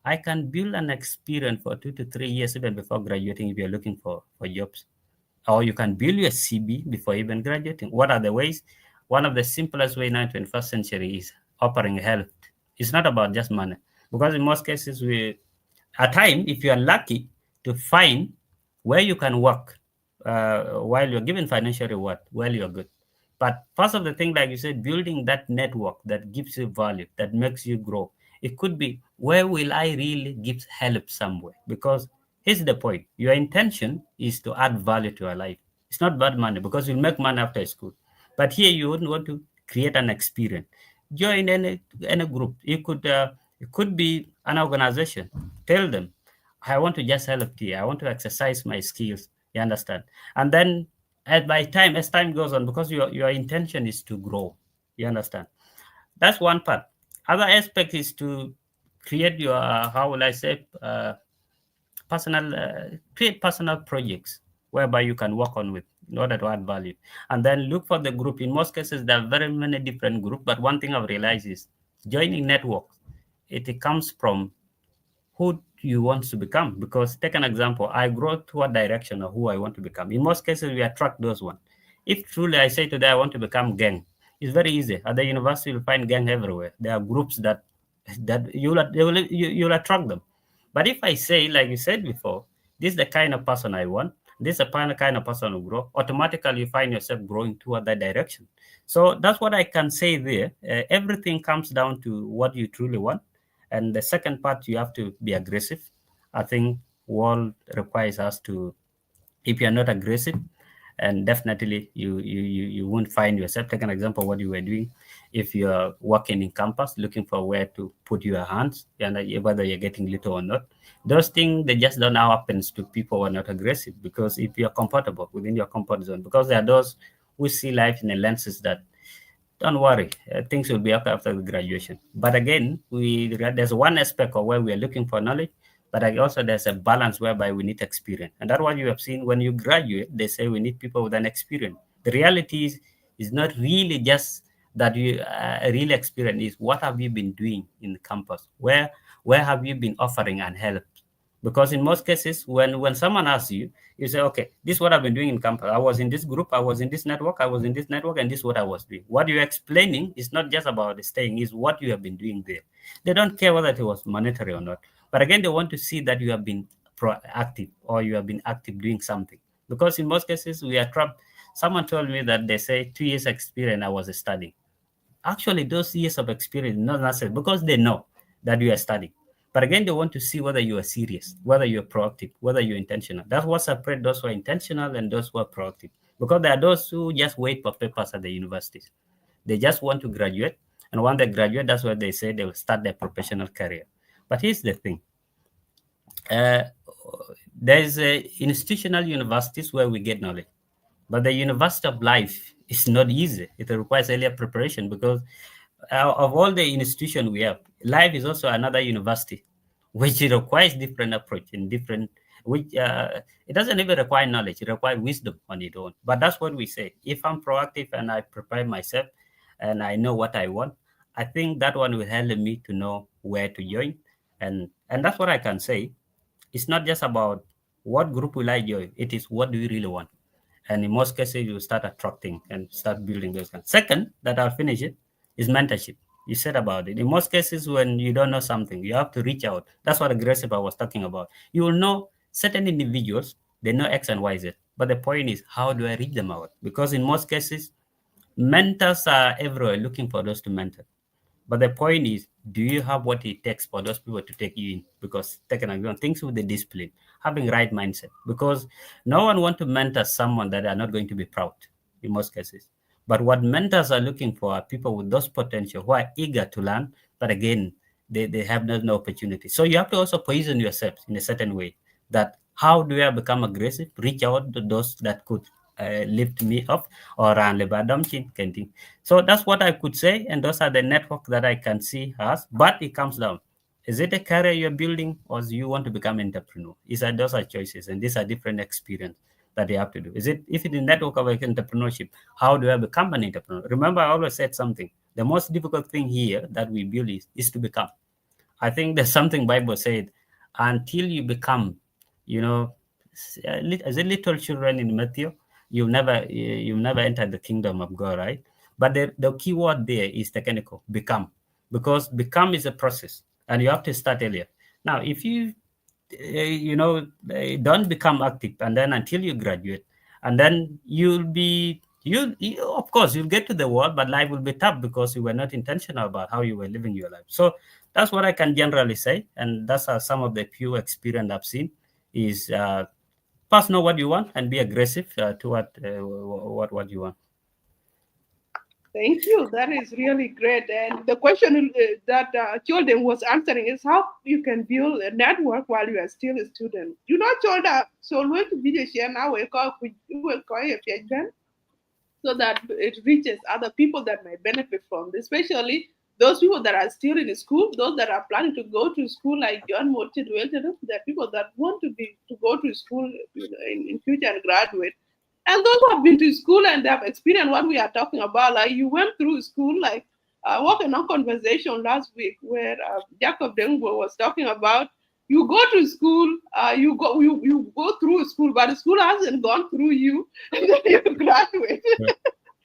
I can build an experience for 2 to 3 years even before graduating if you're looking for jobs. Or you can build your CB before even graduating. What are the ways? One of the simplest way now in 21st century is offering help. It's not about just money. Because in most cases, at time, if you are lucky to find where you can work while you're given financial reward, well, you're good. But first of the thing, like you said, building that network that gives you value, that makes you grow. It could be, where will I really give help somewhere? Because here's the point. Your intention is to add value to your life. It's not bad money because you'll make money after school. But here you wouldn't want to create an experience. Join any group. It could be an organization. Tell them, I want to just help here. I want to exercise my skills. You understand? And then as time goes on, because your intention is to grow. You understand? That's one part. Other aspect is to create your how will I say personal create personal projects whereby you can work on with in order to add value, and then look for the group. In most cases there are very many different groups, but one thing I've realized is joining networks, it comes from who you want to become. Because take an example, I grow to a direction of who I want to become. In most cases we attract those ones. If truly I say today I want to become gang, it's very easy. At the university you'll find gang everywhere. There are groups that you'll attract them. But if I say, like you said before, this is the kind of person I want, this is the kind of person who grow, automatically you find yourself growing toward that direction. So that's what I can say there. Everything comes down to what you truly want. And the second part, you have to be aggressive. I think world requires us to, if you're not aggressive, and definitely you won't find yourself. Take an example of what you were doing. If you're working in campus looking for where to put your hands, and whether you're getting little or not, those things, they just don't happen to people who are not aggressive. Because if you're comfortable within your comfort zone, because there are those who see life in the lenses that, don't worry, things will be up after the graduation. But again, there's one aspect of where we are looking for knowledge, but also there's a balance whereby we need experience. And that's what you have seen when you graduate. They say we need people with an experience. The reality is not really just that you a real experience is what have you been doing in the campus? Where have you been offering and help? Because in most cases, when someone asks you, you say, okay, this is what I've been doing in campus. I was in this group, I was in this network, I was in this network, and this is what I was doing. What you're explaining is not just about the staying, is what you have been doing there. They don't care whether it was monetary or not. But again, they want to see that you have been proactive or you have been active doing something. Because in most cases, we are trapped. Someone told me that they say 2 years experience I was studying. Actually, those years of experience not necessary, because they know that you are studying. But again, they want to see whether you are serious, whether you're proactive, whether you're intentional. That's what separates those who are intentional and those who are proactive. Because there are those who just wait for papers at the universities. They just want to graduate, and when they graduate, that's where they say they will start their professional career. But here's the thing: uh, there's institutional universities where we get knowledge, but the university of life is not easy. It requires earlier preparation, because of all the institutions we have, life is also another university, which requires different approach and different, which it doesn't even require knowledge, it requires wisdom on its own. But that's what we say. If I'm proactive and I prepare myself and I know what I want, I think that one will help me to know where to join. And that's what I can say. It's not just about what group will I join, it is what do you really want. And in most cases, you start attracting and start building those kinds. Second, that I'll finish it, is mentorship. You said about it. In most cases, when you don't know something, you have to reach out. That's what aggressive I was talking about. You will know certain individuals, they know X and Y, Z. But the point is, how do I reach them out? Because in most cases, mentors are everywhere looking for those to mentor. But the point is, do you have what it takes for those people to take you in? Because taking on things with the discipline, having right mindset. Because no one want to mentor someone that are not going to be proud in most cases. But what mentors are looking for are people with those potential who are eager to learn, but again, they have no opportunity. So you have to also position yourself in a certain way that how do I become aggressive, reach out to those that could lift me up or canting. So that's what I could say, and those are the network that I can see us. But it comes down: is it a career you're building, or do you want to become an entrepreneur? Those are choices, and these are different experience that you have to do. Is it if it is network of entrepreneurship? How do I become an entrepreneur? Remember, I always said something: The most difficult thing here that we build is to become. I think there's something Bible said, until you become, you know, as a little children in Matthew, you'll never enter the kingdom of God, right? But the key word there is technical, become, because become is a process, and you have to start earlier. Now, if you don't become active, and then until you graduate, and then you of course you'll get to the world, but life will be tough because you were not intentional about how you were living your life. So that's what I can generally say, and that's some of the few experience I've seen is first know what you want and be aggressive to what you want. Thank you. That is really great. And the question that Jordan was answering is how you can build a network while you are still a student. You know, Jordan, so look video share now we call a page then, so that it reaches other people that might benefit from this, especially those people that are still in school, those that are planning to go to school, like John motivated them, that people that want to go to school, in future and graduate. And those who have been to school and they have experienced what we are talking about, like you went through school, like working on conversation last week where Jacob Dengbo was talking about you go to school, you go through school, but the school hasn't gone through you, and then you graduate. Sure.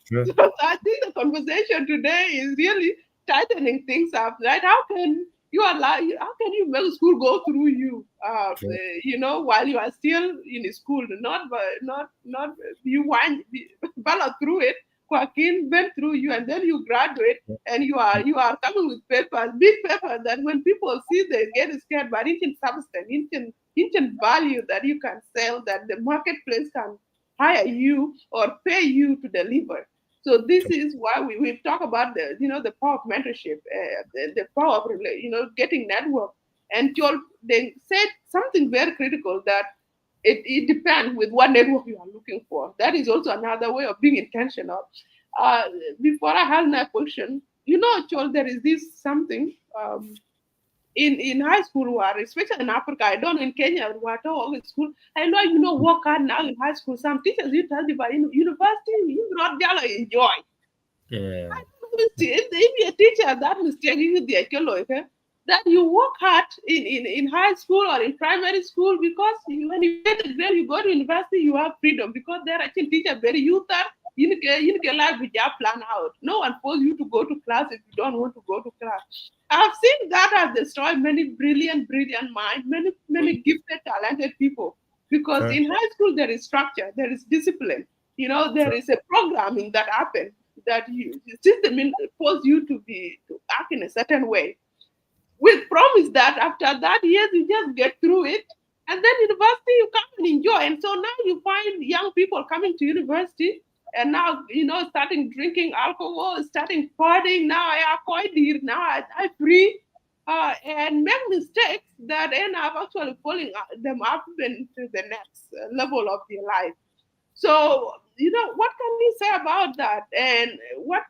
Sure. So I think the conversation today is really tightening things up, right? How can you allow? How can you make school go through you? Sure. While you are still in school, not you want ballot through it. Joaquin went through you, and then you graduate, and you are coming with papers, big papers that when people see, they get scared. But it's in substance, it's in value that you can sell, that the marketplace can hire you or pay you to deliver. So this Sure. is why we talk about the power of mentorship, the power of getting network. And Joel, they said something very critical, that it depends with what network you are looking for. That is also another way of being intentional. Uh, Before I have that question, Joel, there is this something. In high school, where especially in Africa, I don't know in Kenya, what all in school. I know work hard now in high school. Some teachers you tell me, but in university you not gonna enjoy. Yeah. If you're a teacher, that mistake you the okay? That you work hard in high school or in primary school, because when you get a grade, you go to university, you have freedom, because they're actually teacher very youth are you can life with your plan out. No one force you to go to class if you don't want to go to class. I've seen that has destroyed many brilliant minds, many gifted, talented people. Because Sure. in high school there is structure, there is discipline. There Sure. is a programming that happens, that the system force you to act in a certain way, with promise that after that years you just get through it, and then university you come and enjoy. And so now you find young people coming to university, and now starting drinking alcohol, starting partying. Now I are quite dear, now I free, and make mistakes that end up actually pulling them up into the next level of their life. So, what can you say about that? And what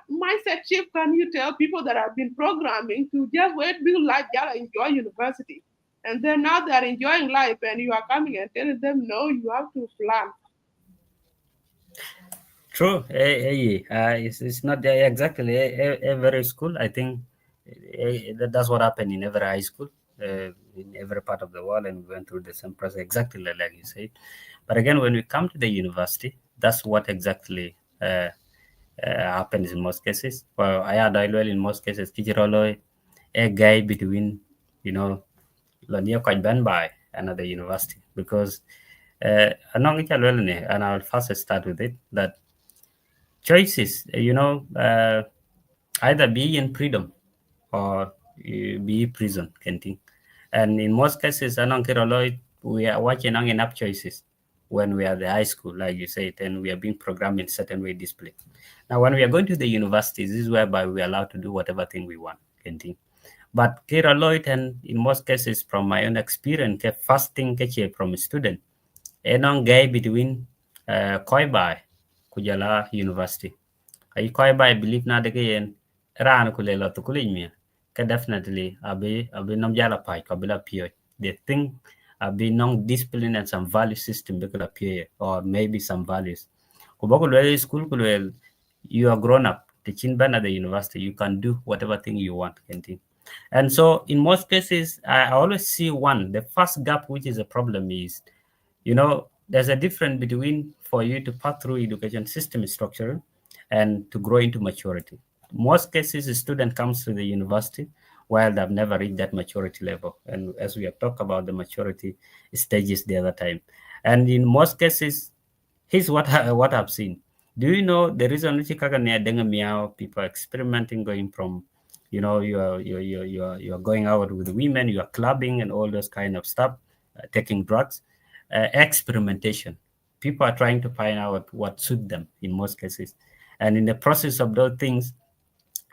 mindset shift can you tell people that have been programming to just wait, build life, just enjoy university? And then now they're enjoying life, and you are coming and telling them, no, you have to plan. True. It's not exactly every school. I think that's what happened in every high school, in every part of the world, and we went through the same process, exactly like you said. But again, when we come to the university, that's what exactly happens in most cases. Well, I had well in most cases, teacher a guy between, you know, Lania Kwajban by another university because and I'll first start with it that choices, either be in freedom or be prison, canting. And in most cases, anong kiroloy, we are watching on enough choices when we are the high school, like you said, and we are being programmed in certain way display. Now, when we are going to the universities, this is whereby we are allowed to do whatever thing we want, canting. But Kira Lloyd, and in most cases, from my own experience, the first thing from a student, enong gay between Koi Bai, Kujala University. Ai Koi Bai believe na de yen, ran kulela to kulimia. Ka definitely abi nom jala pai kabila pio. They think abi non discipline and some value system because appear or maybe some values. Kubako school kulel, you are grown up. the Chinban at the university, you can do whatever thing you want. And so in most cases, I always see the first gap, which is a problem is, there's a difference between for you to pass through education system structure and to grow into maturity. Most cases, a student comes to the university while they've never reached that maturity level. And as we have talked about the maturity stages the other time. And in most cases, here's what I've seen. Do you know the reason people are experimenting going from, you're going out with women, you are clubbing and all those kind of stuff, taking drugs, experimentation. People are trying to find out what suit them in most cases, and in the process of those things,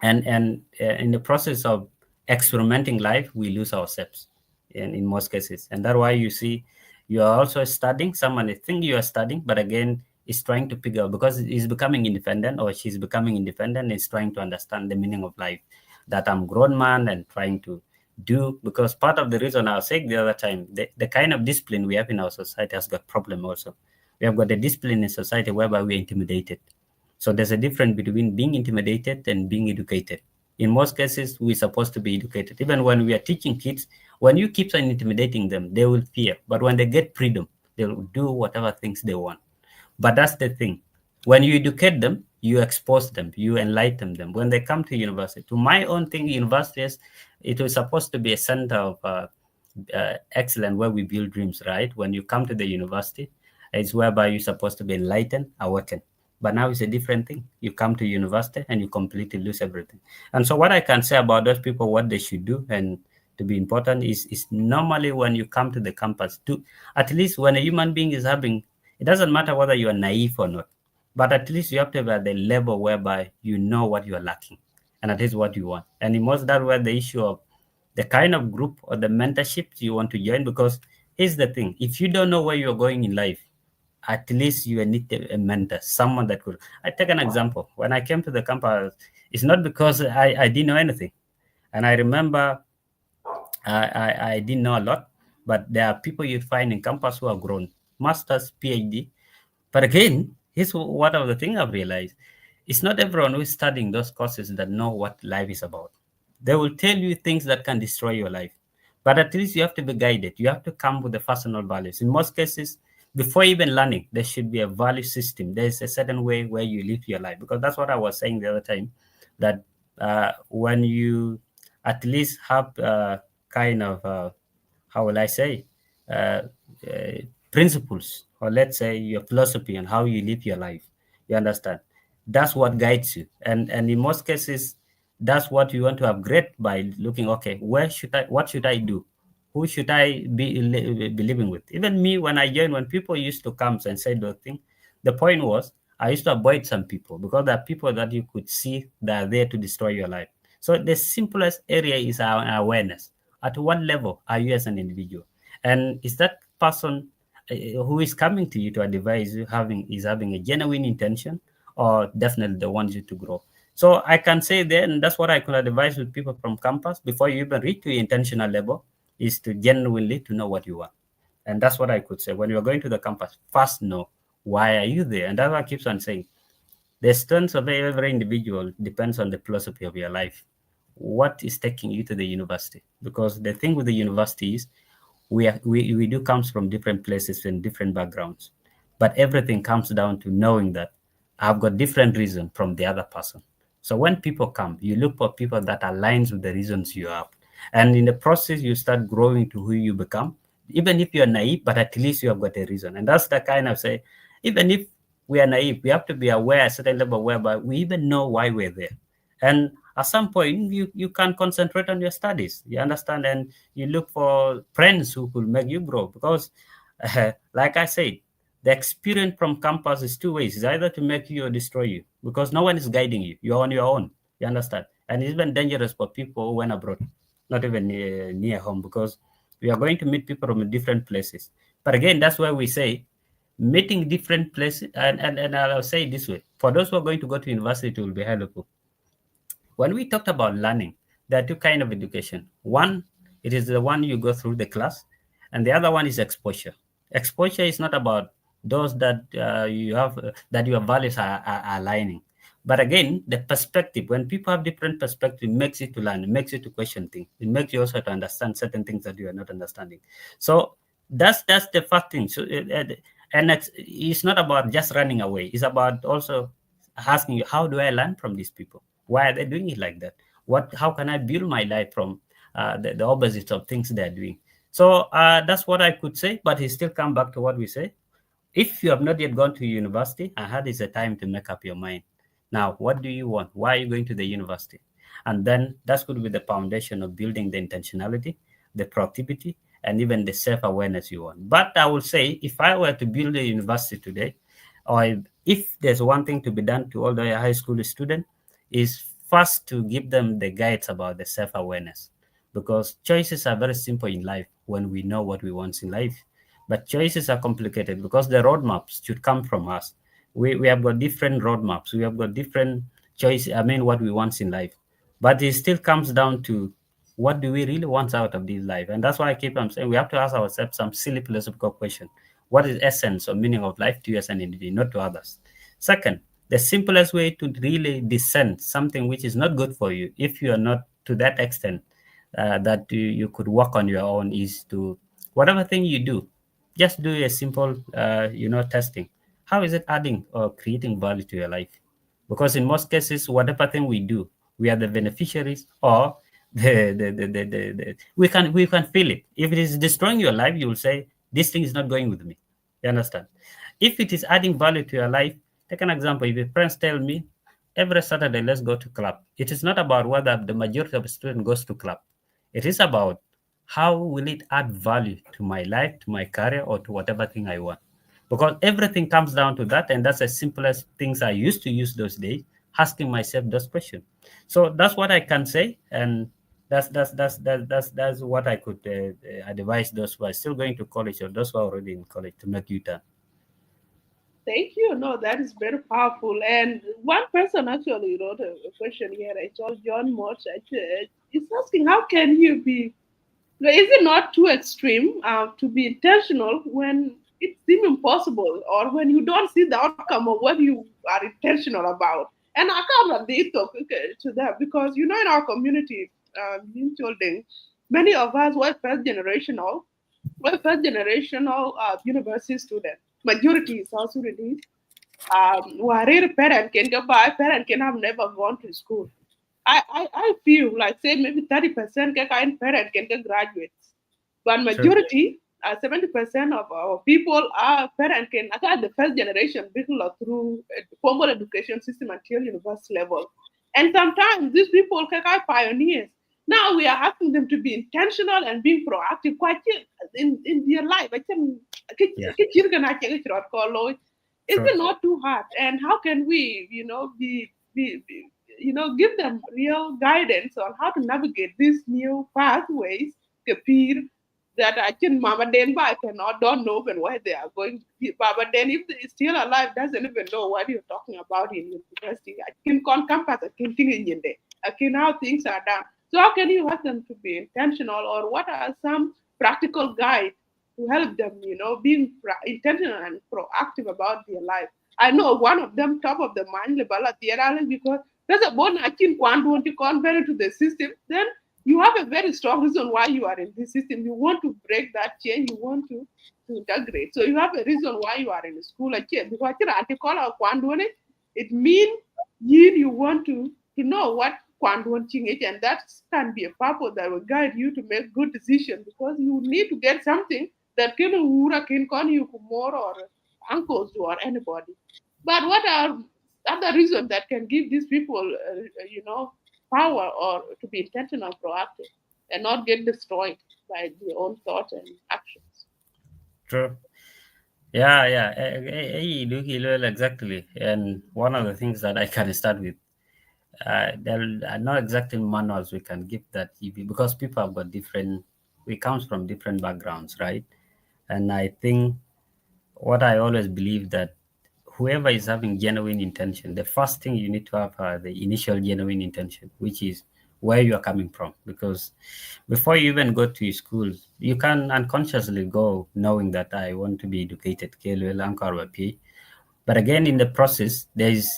and in the process of experimenting life, we lose ourselves in most cases. And that's why you see you are also studying. Someone think you are studying, but again, is trying to figure out because he's becoming independent or she's becoming independent, is trying to understand the meaning of life. That I'm grown man and trying to do, because part of the reason I was saying the other time, the kind of discipline we have in our society has got problem also. We have got a discipline in society whereby we're intimidated. So there's a difference between being intimidated and being educated. In most cases, we're supposed to be educated. Even when we are teaching kids, when you keep on intimidating them, they will fear. But when they get freedom, they will do whatever things they want. But that's the thing. When you educate them, you expose them, you enlighten them. When they come to university, to my own thing, universities, it was supposed to be a center of excellence where we build dreams, right? When you come to the university, it's whereby you're supposed to be enlightened, awakened. But now it's a different thing. You come to university and you completely lose everything. And so what I can say about those people, what they should do and to be important is normally when you come to the campus, to at least when a human being is having, it doesn't matter whether you are naive or not, but at least you have to be at the level whereby you know what you are lacking and at least what you want. And it must that where the issue of the kind of group or the mentorship you want to join, because here's the thing, if you don't know where you're going in life, at least you need a mentor, someone that could. I take an example. When I came to the campus, it's not because I didn't know anything. And I remember I didn't know a lot, but there are people you find in campus who have grown, masters, PhD. But again, here's one of the things I've realized. It's not everyone who is studying those courses that know what life is about. They will tell you things that can destroy your life. But at least you have to be guided. You have to come with the personal values. In most cases, before even learning, there should be a value system. There's a certain way where you live your life. Because that's what I was saying the other time, that when you at least have kind of, how will I say, uh, uh, principles, or let's say your philosophy on how you live your life, you understand? That's what guides you. And in most cases, that's what you want to upgrade by looking, okay, what should I do? Who should I be living with? Even me, when I joined, when people used to come and say those things, the point was I used to avoid some people because there are people that you could see that are there to destroy your life. So the simplest area is our awareness. At what level are you as an individual? And is that person who is coming to you to advise you having a genuine intention, or definitely they want you to grow? So I can say that, and that's what I could advise with people from campus before you even reach to your intentional level, is to genuinely to know what you want. And that's what I could say. When you're going to the campus, first know why are you there. And that's what I keeps on saying. The strength of every individual depends on the philosophy of your life. What is taking you to the university? Because the thing with the university is we do comes from different places and different backgrounds. But everything comes down to knowing that I've got different reason from the other person. So when people come, you look for people that aligns with the reasons you have. And in the process, you start growing to who you become. Even if you're naive, but at least you have got a reason. And that's the kind of say, even if we are naive, we have to be aware at a certain level whereby we even know why we're there. And at some point, you can concentrate on your studies. You understand? And you look for friends who could make you grow. Because, like I said, the experience from campus is two ways. It's either to make you or destroy you, because no one is guiding you. You're on your own. You understand? And it's even dangerous for people who went abroad, not even near home, because we are going to meet people from different places. But again, that's why we say meeting different places. And I'll say it this way: for those who are going to go to university, it will be helpful. When we talked about learning, there are two kind of education. One, it is the one you go through the class, and the other one is exposure. Exposure is not about those that you have that your values are aligning. But again, the perspective, when people have different perspective, it makes you to learn, it makes you to question things. It makes you also to understand certain things that you are not understanding. So that's the first thing. So and it's not about just running away. It's about also asking you, how do I learn from these people? Why are they doing it like that? How can I build my life from the opposite of things they're doing? So that's what I could say. But it still come back to what we say. If you have not yet gone to university, I had is the time to make up your mind. Now, what do you want? Why are you going to the university? And then that could be the foundation of building the intentionality, the productivity, and even the self-awareness you want. But I will say, if I were to build a university today, or if there's one thing to be done to all the high school students, is first to give them the guides about the self-awareness. Because choices are very simple in life when we know what we want in life. But choices are complicated because the roadmaps should come from us. We have got different roadmaps. We have got different choices. I mean, what we want in life. But it still comes down to what do we really want out of this life? And that's why I keep on saying we have to ask ourselves some silly philosophical question. What is essence or meaning of life to you as an individual, not to others? Second, the simplest way to really discern something which is not good for you, if you are not to that extent that you could work on your own, is to whatever thing you do, just do a simple, testing. How is it adding or creating value to your life? Because in most cases, whatever thing we do, we are the beneficiaries or we can feel it. If it is destroying your life, you will say this thing is not going with me. You understand? If it is adding value to your life, take an example. If your friends tell me every Saturday let's go to club, it is not about whether the majority of students goes to club. It is about how will it add value to my life, to my career, or to whatever thing I want. Because everything comes down to that, and that's the simplest things I used to use those days, asking myself those questions. So that's what I can say, and that's what I could advise those who are still going to college or those who are already in college to make U-turn. Thank you. No, that is very powerful. And one person actually wrote a question here. I told John Morse. It's asking, how can you be, is it not too extreme to be intentional when it seems impossible or when you don't see the outcome of what you are intentional about? And I can't relate to that because, in our community, in Chol Deng, many of us were first generational university students. Majority is South Sudanese were parent can go by parent can have never gone to school. I feel like say maybe 30% kind parent can get graduates, but True. majority 70% of our people are parent can the first generation people are through formal education system until university level, and sometimes these people can pioneers. Now we are asking them to be intentional and being proactive quite in their life. I can Yeah. is True. it not too hard? And how can we, give them real guidance on how to navigate these new pathways, Kapir, that I can Mama Denba cannot don't know even where they are going. But then if they're still alive, doesn't even know what you're talking about in university. I can compass, I can think in there. I can how things are done. So how can you ask them to be intentional, or what are some practical guides to help them, being intentional and proactive about their life? I know one of them, top of the mind, Lebala Tiara, because there's a born akin want to convert to the system, then you have a very strong reason why you are in this system. You want to break that chain, you want to integrate. So you have a reason why you are in school again. Because it means you want to know what Kwandwon it, and that can be a purpose that will guide you to make good decisions because you need to get something that can con you more or uncles or anybody. But what are other reasons that can give these people, power or to be intentional, proactive, and not get destroyed by their own thoughts and actions? True. Yeah, yeah, well, exactly. And one of the things that I can start with, there are no exact manuals we can give that because people have got different, we come from different backgrounds, right? And I think what I always believe that whoever is having genuine intention, the first thing you need to have the initial genuine intention, which is where you are coming from. Because before you even go to school, you can unconsciously go knowing that I want to be educated, But again, in the process, there's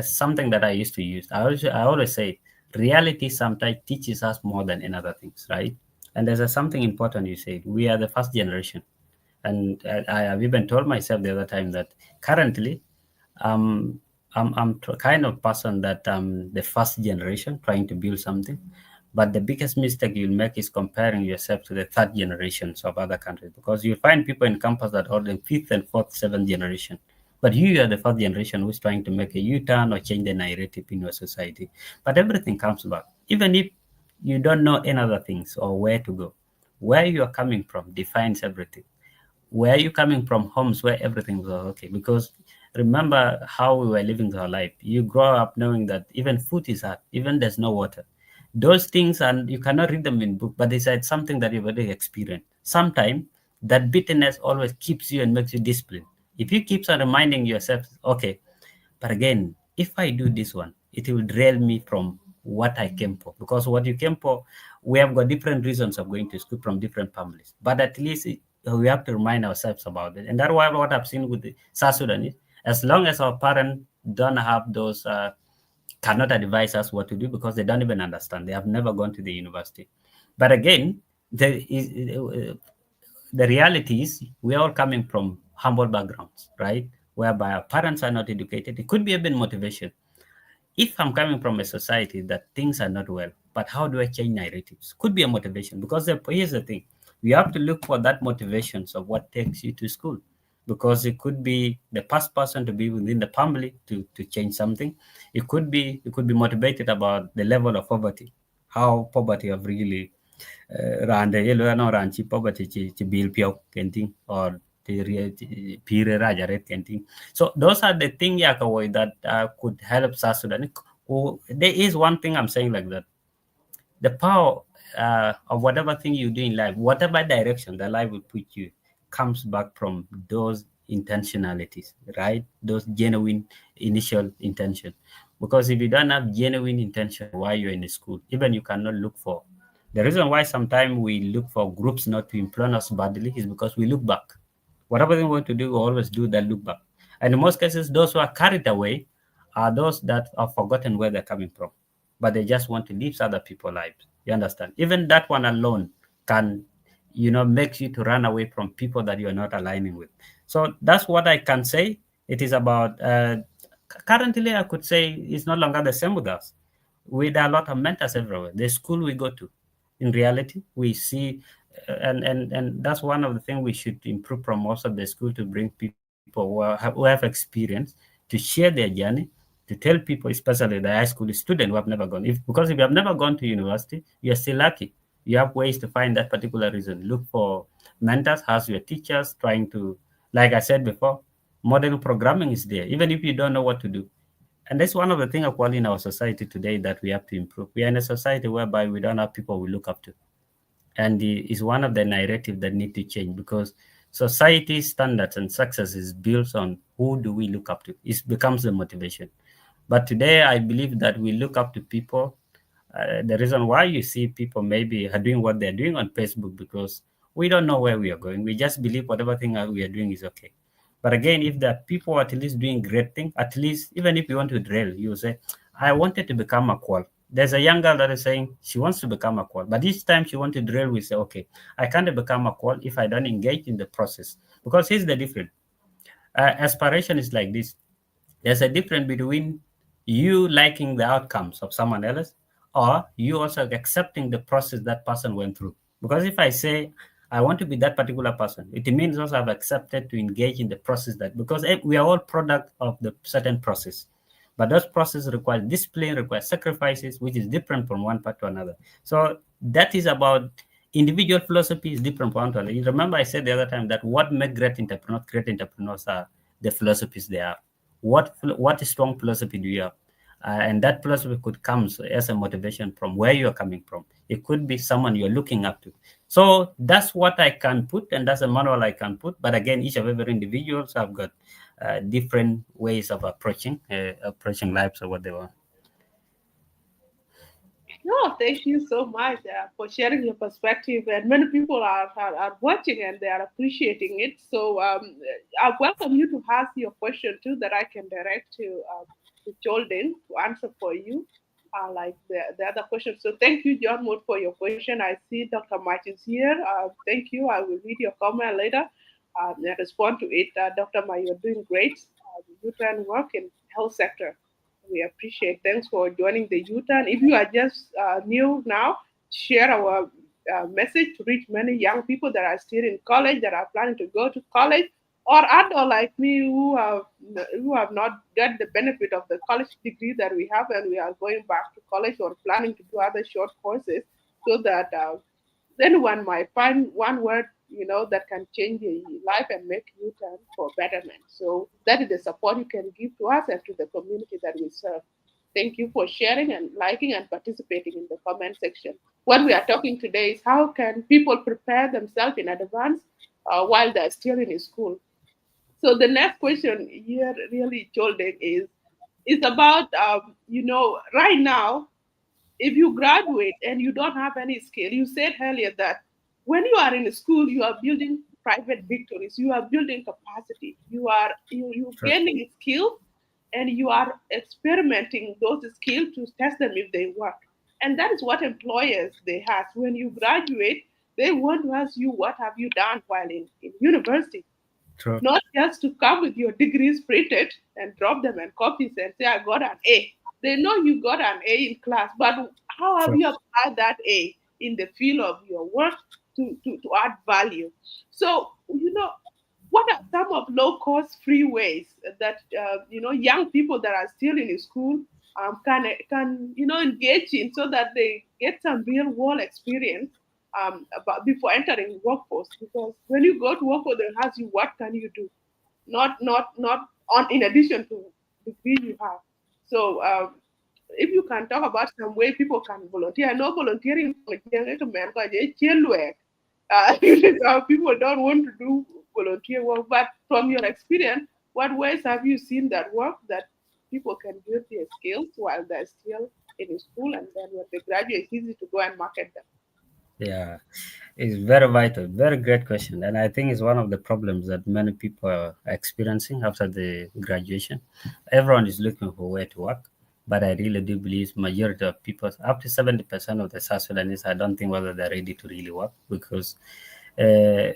something that I used to use. I always say reality sometimes teaches us more than in other things, right? And there's something important you said. We are the first generation, and I have even told myself the other time that currently, um, I'm kind of person that the first generation trying to build something, but the biggest mistake you'll make is comparing yourself to the third generations of other countries, because you find people in campus that are the fifth and fourth, seventh generation. But you are the first generation who's trying to make a U-turn or change the narrative in your society. But everything comes back. Even if you don't know any other things or where to go, where you are coming from defines everything. Where are you coming from? Homes where everything was okay. Because remember how we were living our life. You grow up knowing that even food is hard, even there's no water. Those things, and you cannot read them in book, but it's like something that you've already experienced. Sometimes that bitterness always keeps you and makes you disciplined. If you keep on reminding yourself, okay, but again, if I do this one, it will derail me from what I came for. Because what you came for, we have got different reasons of going to school from different families. But at least we have to remind ourselves about it. And that's why what I've seen with the South Sudanese, as long as our parents don't have those, cannot advise us what to do because they don't even understand. They have never gone to the university. But again, the reality is we are all coming from humble backgrounds, right? Whereby our parents are not educated. It could be even motivation. If I'm coming from a society that things are not well, but how do I change narratives? Could be a motivation, because here's the thing: you have to look for that motivations of what takes you to school, because it could be the past person to be within the family to change something. It could be motivated about the level of poverty, how poverty have really rande yelo no ran chi poverty chi bil pio kenting or pire raja red kenting. So those are the things yakaway that could help South Sudan. There is one thing I'm saying like that: the power of whatever thing you do in life, whatever direction the life will put you, comes back from those intentionalities, right? Those genuine initial intention. Because if you don't have genuine intention while you're in the school, even you cannot look for. The reason why sometimes we look for groups not to influence us badly is because we look back. Whatever they want to do, we always do that look back. And in most cases, those who are carried away are those that have forgotten where they're coming from, but they just want to live other people's lives. You understand? Even that one alone can, makes you to run away from people that you're not aligning with. So that's what I can say. It is about, currently, I could say it's no longer the same with us. There are a lot of mentors everywhere. The school we go to, in reality, we see, and that's one of the things we should improve from most of the school, to bring people who have experience to share their journey, to tell people, especially the high school student who have never gone. Because if you have never gone to university, you are still lucky. You have ways to find that particular reason. Look for mentors, ask your teachers, trying to, like I said before, modern programming is there, even if you don't know what to do. And that's one of the things actually in our society today that we have to improve. We are in a society whereby we don't have people we look up to, and is one of the narrative that need to change, because society standards and success is built on who do we look up to. It becomes the motivation. But today I believe that we look up to people. The reason why you see people maybe are doing what they're doing on Facebook, because we don't know where we are going. We just believe whatever thing we are doing is okay. But again, if there are people at least doing great thing, at least even if you want to drill, you say, I wanted to become a qual. There's a young girl that is saying she wants to become a qual, but each time she wants to drill, we say, okay, I can't become a qual if I don't engage in the process. Because here's the difference. Aspiration is like this: there's a difference between you liking the outcomes of someone else, or you also accepting the process that person went through. Because if I say I want to be that particular person, it means also I've accepted to engage in the process, that because we are all product of the certain process. But those processes require discipline, require sacrifices, which is different from one part to another. So that is about individual philosophy is different from one to another. You remember I said the other time that what make great entrepreneurs are the philosophies they are. What strong philosophy do you have? And that philosophy could come as a motivation from where you're coming from. It could be someone you're looking up to. So that's what I can put, and that's a manual I can put. But again, each of every individuals have got different ways of approaching lives or what they want. No, thank you so much for sharing your perspective. And many people are watching and they are appreciating it. So I welcome you to ask your question too that I can direct to Jolden to answer for you, like the other question. So thank you, John Mood, for your question. I see Dr. Martins here. Thank you. I will read your comment later and respond to it. Dr. Ma, you're doing great. You can work in health sector. We appreciate. Thanks for joining the U-turn. If you are just new now, share our message to reach many young people that are still in college, that are planning to go to college, or adult like me who have not got the benefit of the college degree that we have, and we are going back to college or planning to do other short courses, so that anyone might find one word, that can change your life and make you turn for betterment. So that is the support you can give to us and to the community that we serve. Thank you for sharing and liking and participating in the comment section. What we are talking today is how can people prepare themselves in advance while they're still in school. So the next question here, really, Jolden, is about right now, if you graduate and you don't have any skill, you said earlier that when you are in school, you are building private victories, you are building capacity, you True. gaining skills, and you are experimenting those skills to test them if they work. And that is what employers they ask when you graduate. They want to ask you what have you done while in university, True. not just to come with your degrees printed and drop them and copies and say, I got an A. They know you got an A in class, but how have True. you applied that A in the field of your work to add value? So, what are some of low cost free ways that, young people that are still in school can engage in so that they get some real world experience before entering workforce? Because when you go to workforce, they ask you what can you do, not on in addition to the degree you have. So if you can talk about some way people can volunteer. I know volunteering people don't want to do volunteer work, but from your experience, what ways have you seen that work that people can build their skills while they're still in school, and then when they graduate, it's easy to go and market them? Yeah, it's very vital, very great question, and I think it's one of the problems that many people are experiencing after the graduation. Everyone is looking for where to work, but I really do believe majority of people, up to 70% of the South Sudanese, I don't think whether they're ready to really work because, uh,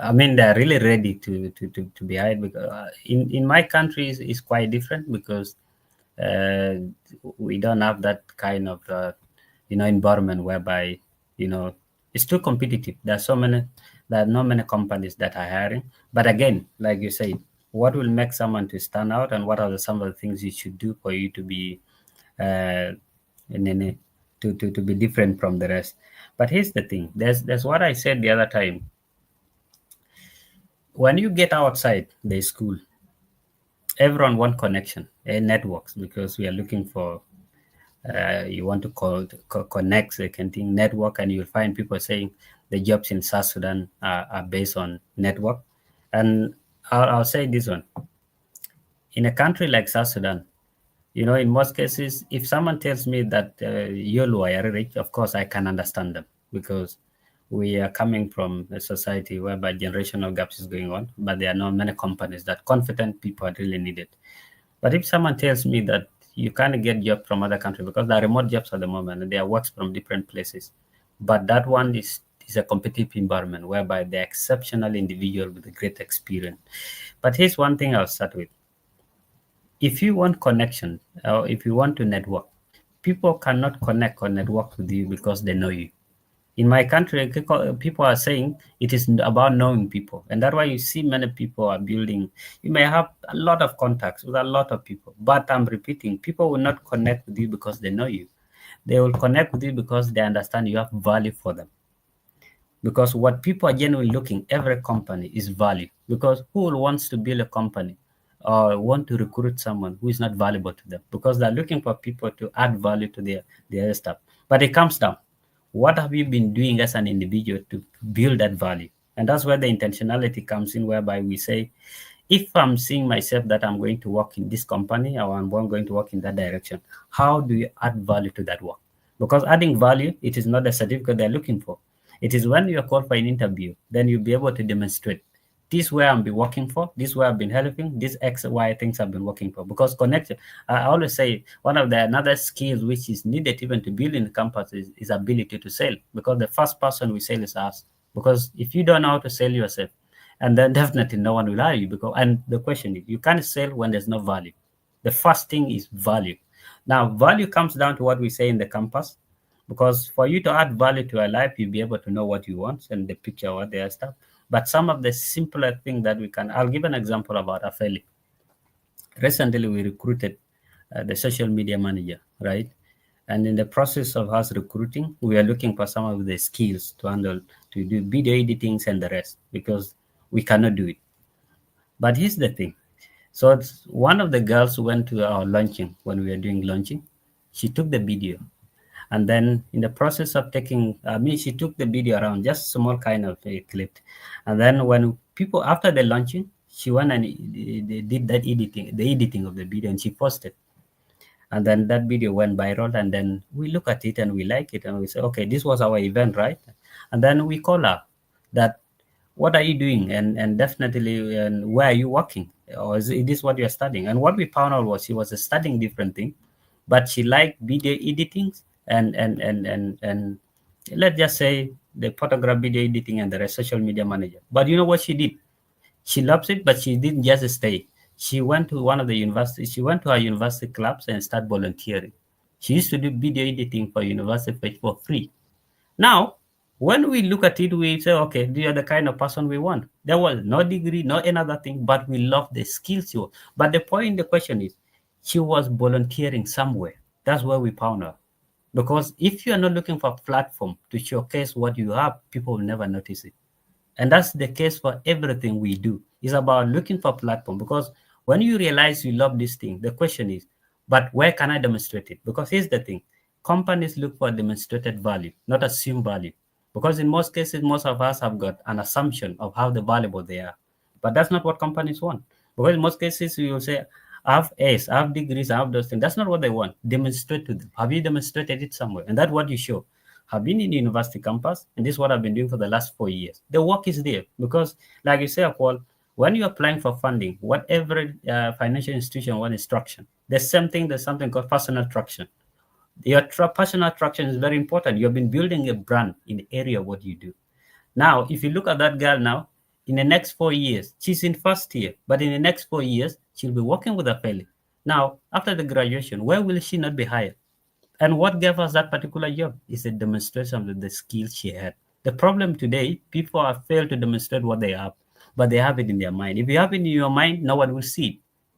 I mean, they're really ready to be hired. Because in my country is quite different because uh, we don't have that kind of environment whereby it's too competitive. There are not many companies that are hiring. But again, like you said, what will make someone to stand out, and what are some of the things you should do for you to be uh, in- to be different from the rest? But here's the thing: there's what I said the other time. When you get outside the school, everyone want connection and networks because we are looking for you want to connect the Kenting network, and you'll find people saying the jobs in South Sudan are based on network. And I'll say this one: in a country like South Sudan, in most cases, if someone tells me that Yolo are rich, of course I can understand them because we are coming from a society whereby generational gaps is going on, but there are not many companies that confident people are really needed. But if someone tells me that you can't get job from other countries because there are remote jobs at the moment and they are works from different places, but that one is a competitive environment whereby they're exceptional individual with a great experience. But here's one thing I'll start with: if you want connection or if you want to network, people cannot connect or network with you because they know you. In my country, people are saying it is about knowing people, and that's why you see many people are building. You may have a lot of contacts with a lot of people, but I'm repeating, people will not connect with you because they know you. They will connect with you because they understand you have value for them. Because what people are genuinely looking, every company is value. Because who wants to build a company or want to recruit someone who is not valuable to them? Because they're looking for people to add value to their stuff. But it comes down, what have you been doing as an individual to build that value? And that's where the intentionality comes in, whereby we say, if I'm seeing myself that I'm going to work in this company or I'm going to work in that direction, how do you add value to that work? Because adding value, it is not the certificate they're looking for. It is when you are called for an interview, then you'll be able to demonstrate this where I've been working for, this where I've been helping, this X, Y things I've been working for. Because connection, I always say one of the another skills which is needed even to build in the campus is ability to sell. Because the first person we sell is us. Because if you don't know how to sell yourself, and then definitely no one will hire you. Because and the question is, you can't sell when there's no value. The first thing is value. Now, value comes down to what we say in the campus, because for you to add value to a life, you'll be able to know what you want and the picture what they are stuff. But some of the simpler things that we can, I'll give an example about Afeli. Recently, we recruited the social media manager, right? And in the process of us recruiting, we are looking for some of the skills to handle, to do video editings and the rest, because we cannot do it. But here's the thing. So one of the girls went to our launching when we were doing launching. She took the video, and then in the process of taking, she took the video around, just small kind of a clip, and then when people after the launching, she went and they did that editing, the editing of the video, and she posted, and then that video went viral, and then we look at it and we like it, and we say, okay, this was our event, right? And then we call her that, what are you doing, and definitely, and where are you working, or is this what you're studying? And what we found out was she was studying different thing, but she liked video editing, and let's just say the photograph, video editing, and the rest, social media manager. But you know what she did? She loves it, but she didn't just stay. She went to one of the universities. She went to her university clubs and started volunteering. She used to do video editing for university for free. Now, when we look at it, we say, okay, you are the kind of person we want. There was no degree, no another thing, but we love the skills she was. But the point, the question is, she was volunteering somewhere. That's where we found her. Because if you are not looking for a platform to showcase what you have, people will never notice it. And that's the case for everything we do. It's about looking for platform, because when you realize you love this thing, the question is, but where can I demonstrate it? Because here's the thing. Companies look for demonstrated value, not assumed value. Because in most cases, most of us have got an assumption of how the valuable they are. But that's not what companies want. Because in most cases, you will say, I have A's, I have degrees, I have those things. That's not what they want. Demonstrate to them. Have you demonstrated it somewhere? And that's what you show. I've been in the university campus, and this is what I've been doing for the last 4 years. The work is there because, like you say, Paul, when you're applying for funding, whatever financial institution wants instruction, there's something, there's something called personal traction. Your personal traction is very important. You've been building a brand in the area of what you do. Now, if you look at that girl now, in the next 4 years, she's in first year, but in the next 4 years, she'll be working with a fellow. Now, after the graduation, where will she not be hired? And what gave us that particular job is a demonstration of the skills she had. The problem today, people have failed to demonstrate what they have, but they have it in their mind. If you have it in your mind, no one will see it.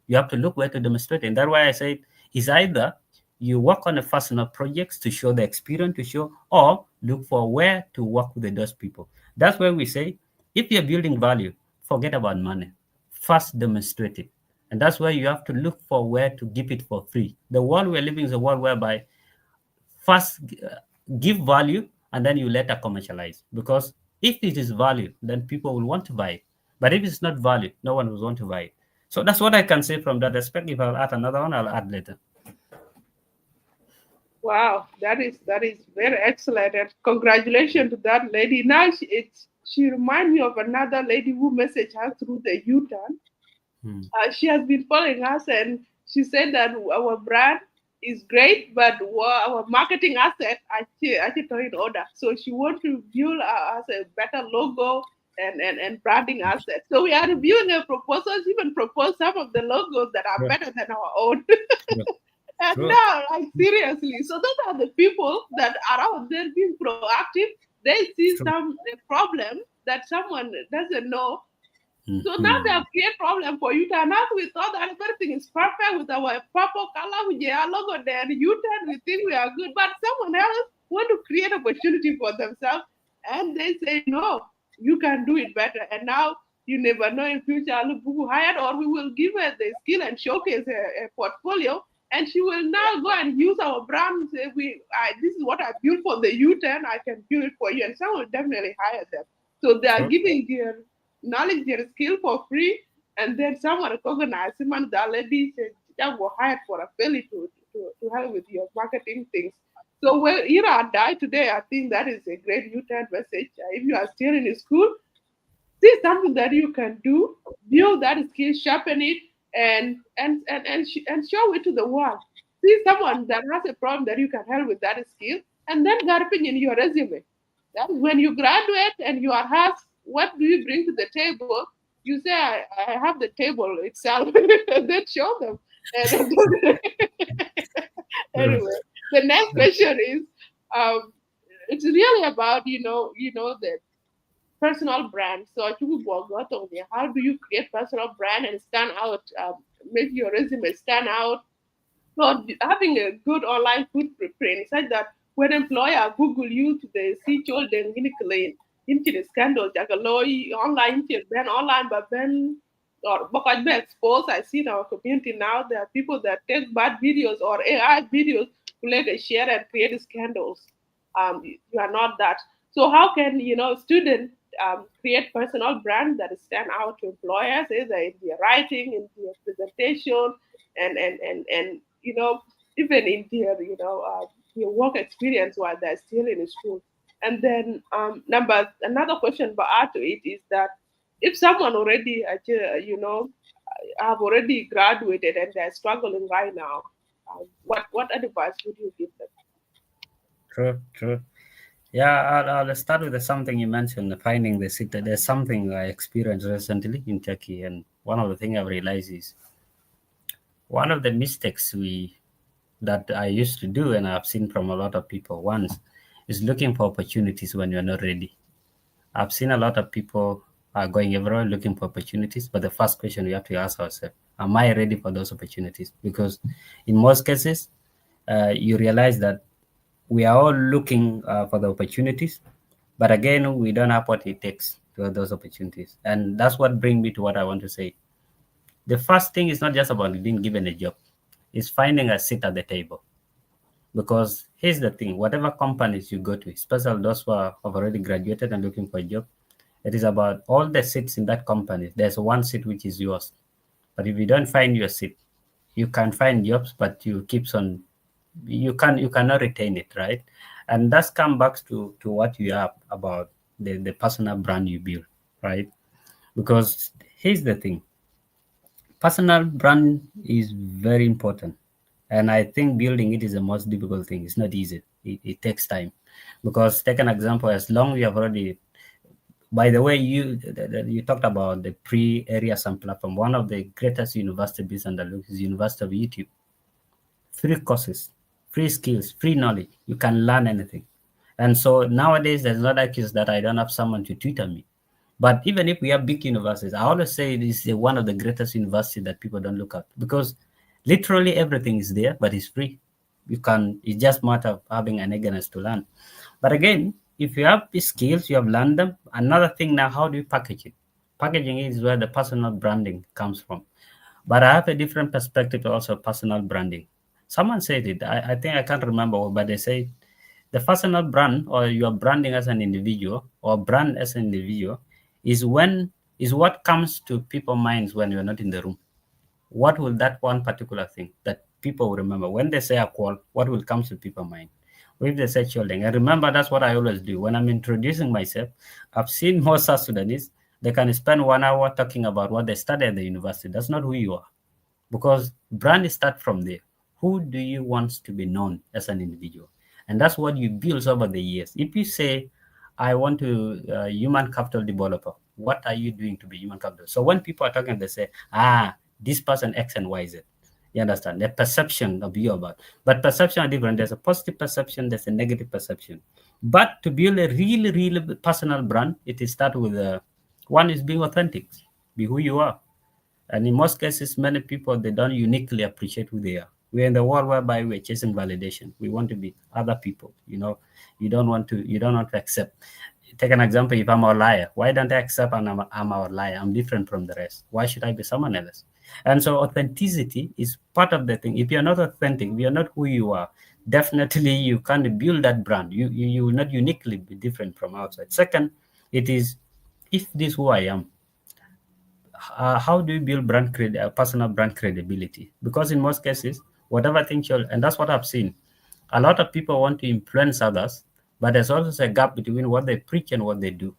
You have to look where to demonstrate it. And that's why I say it's either you work on a personal projects to show the experience to show, or look for where to work with those people. That's where we say, if you're building value, forget about money. First demonstrate it. And that's where you have to look for where to give it for free. The world we're living is a world whereby first give value and then you later commercialize, because if it is value, then people will want to buy it. But if it's not value, no one will want to buy it. So that's what I can say from that aspect. If I'll add another one, I'll add later. Wow, that is very excellent, and congratulations to that lady. Now she reminds me of another lady who messaged us through the U-turn. Hmm. She has been following us, and she said that our brand is great, but our marketing asset actually in order. So she wants to build us a better logo and branding asset. So we are reviewing a proposal. She even proposed some of the logos that are True, better than our own. true, And true, now, like seriously, so those are the people that are out there being proactive. They see true. some problem that someone doesn't know, so now they Hmm. have created problem for you. And now we thought that everything is perfect with our purple color, with our logo there, the U-turn, we think we are good. But someone else want to create opportunity for themselves, and they say no, you can do it better. And now you never know in future who will hired, or we will give her the skill and showcase a portfolio, and she will now go and use our brand. Say this is what I built for the U-turn. I can build it for you, and someone will definitely hire them. So they are True. giving their knowledge, their skill for free, and then someone recognize him and the lady said that were hired for a fairly to help with your marketing things. So when Ira died today, I think that is a great U-turn message. If you are still in school, see something that you can do, build that skill, sharpen it, and show it to the world. See someone that has a problem that you can help with that skill, and then garbage in your resume. That is when you graduate and you are asked, "What do you bring to the table?" You say, "I have the table itself," and then show them. And True, anyway, the next question is, um, it's really about the personal brand. So how do you create personal brand and stand out? Make your resume stand out. So having a good online footprint such that when employer Google you to the see children in clean into the scandal jagaloi online into ben online but ben or because be exposed. I see in our community now there are people that take bad videos or AI videos to let us share and create scandals. You are not that. So how can student create personal brand that stand out to employers, either in their writing, in their presentation, and even in their work experience while they're still in school. And then another question but add to it is that if someone already have already graduated and they're struggling right now, what advice would you give them? true, true. Yeah, I'll start with something you mentioned, finding the city. There's something I experienced recently in Turkey, and one of the things I've realized is one of the mistakes we that I used to do, and I've seen from a lot of people once, is looking for opportunities when you're not ready. I've seen a lot of people are going everywhere looking for opportunities, but the first question we have to ask ourselves: am I ready for those opportunities? Because in most cases, you realize that we are all looking for the opportunities, but again, we don't have what it takes to have those opportunities, and that's what brings me to what I want to say. The first thing is not just about being given a job; it's finding a seat at the table. Because here's the thing: whatever companies you go to, especially those who have already graduated and looking for a job, it is about all the seats in that company. There's one seat which is yours. But if you don't find your seat, you can find jobs, but you cannot retain it, right? And that's come back to what you have about the personal brand you build, right? Because here's the thing: personal brand is very important, and I think building it is the most difficult thing. It's not easy. It takes time. Because take an example: as long you have already, by the way, you talked about the pre areas and platform. One of the greatest university business that looks is University of YouTube. Free courses, free skills, free knowledge. You can learn anything. And so nowadays there's not like is that I don't have someone to tutor me. But even if we have big universities, I always say it is one of the greatest universities that people don't look at because literally everything is there, but it's free. It's just matter of having an eagerness to learn. But again, if you have these skills, you have learned them. Another thing now, how do you package it? Packaging is where the personal branding comes from. But I have a different perspective also personal branding. Someone said it. I think I can't remember, but they say the personal brand or your branding as an individual or brand as an individual is what comes to people's minds when you're not in the room. What will that one particular thing that people will remember when they say a call? What will come to people's mind? Or if they say children, and remember that's what I always do when I'm introducing myself. I've seen most South Sudanese. They can spend 1 hour talking about what they studied at the university. That's not who you are because brand start from there. Who do you want to be known as an individual? And that's what you build over the years. If you say, I want to human capital developer, what are you doing to be human capital? So when people are talking, they say, this person X and Y Z. You understand? The perception of you about. But perception are different. There's a positive perception, there's a negative perception. But to build a really, really personal brand, it is start with one is being authentic, be who you are. And in most cases, many people they don't uniquely appreciate who they are. We're in the world whereby we're chasing validation. We want to be other people. You don't want to accept. Take an example, if I'm a liar, why don't I accept I'm a liar? I'm different from the rest. Why should I be someone else? And so authenticity is part of the thing. If you're not authentic, if you're not who you are, definitely you can't build that brand. You will not uniquely be different from outside. Second, it is if this who I am, how do you build personal brand credibility? Because in most cases, whatever thing you're, and that's what I've seen. A lot of people want to influence others, but there's also a gap between what they preach and what they do.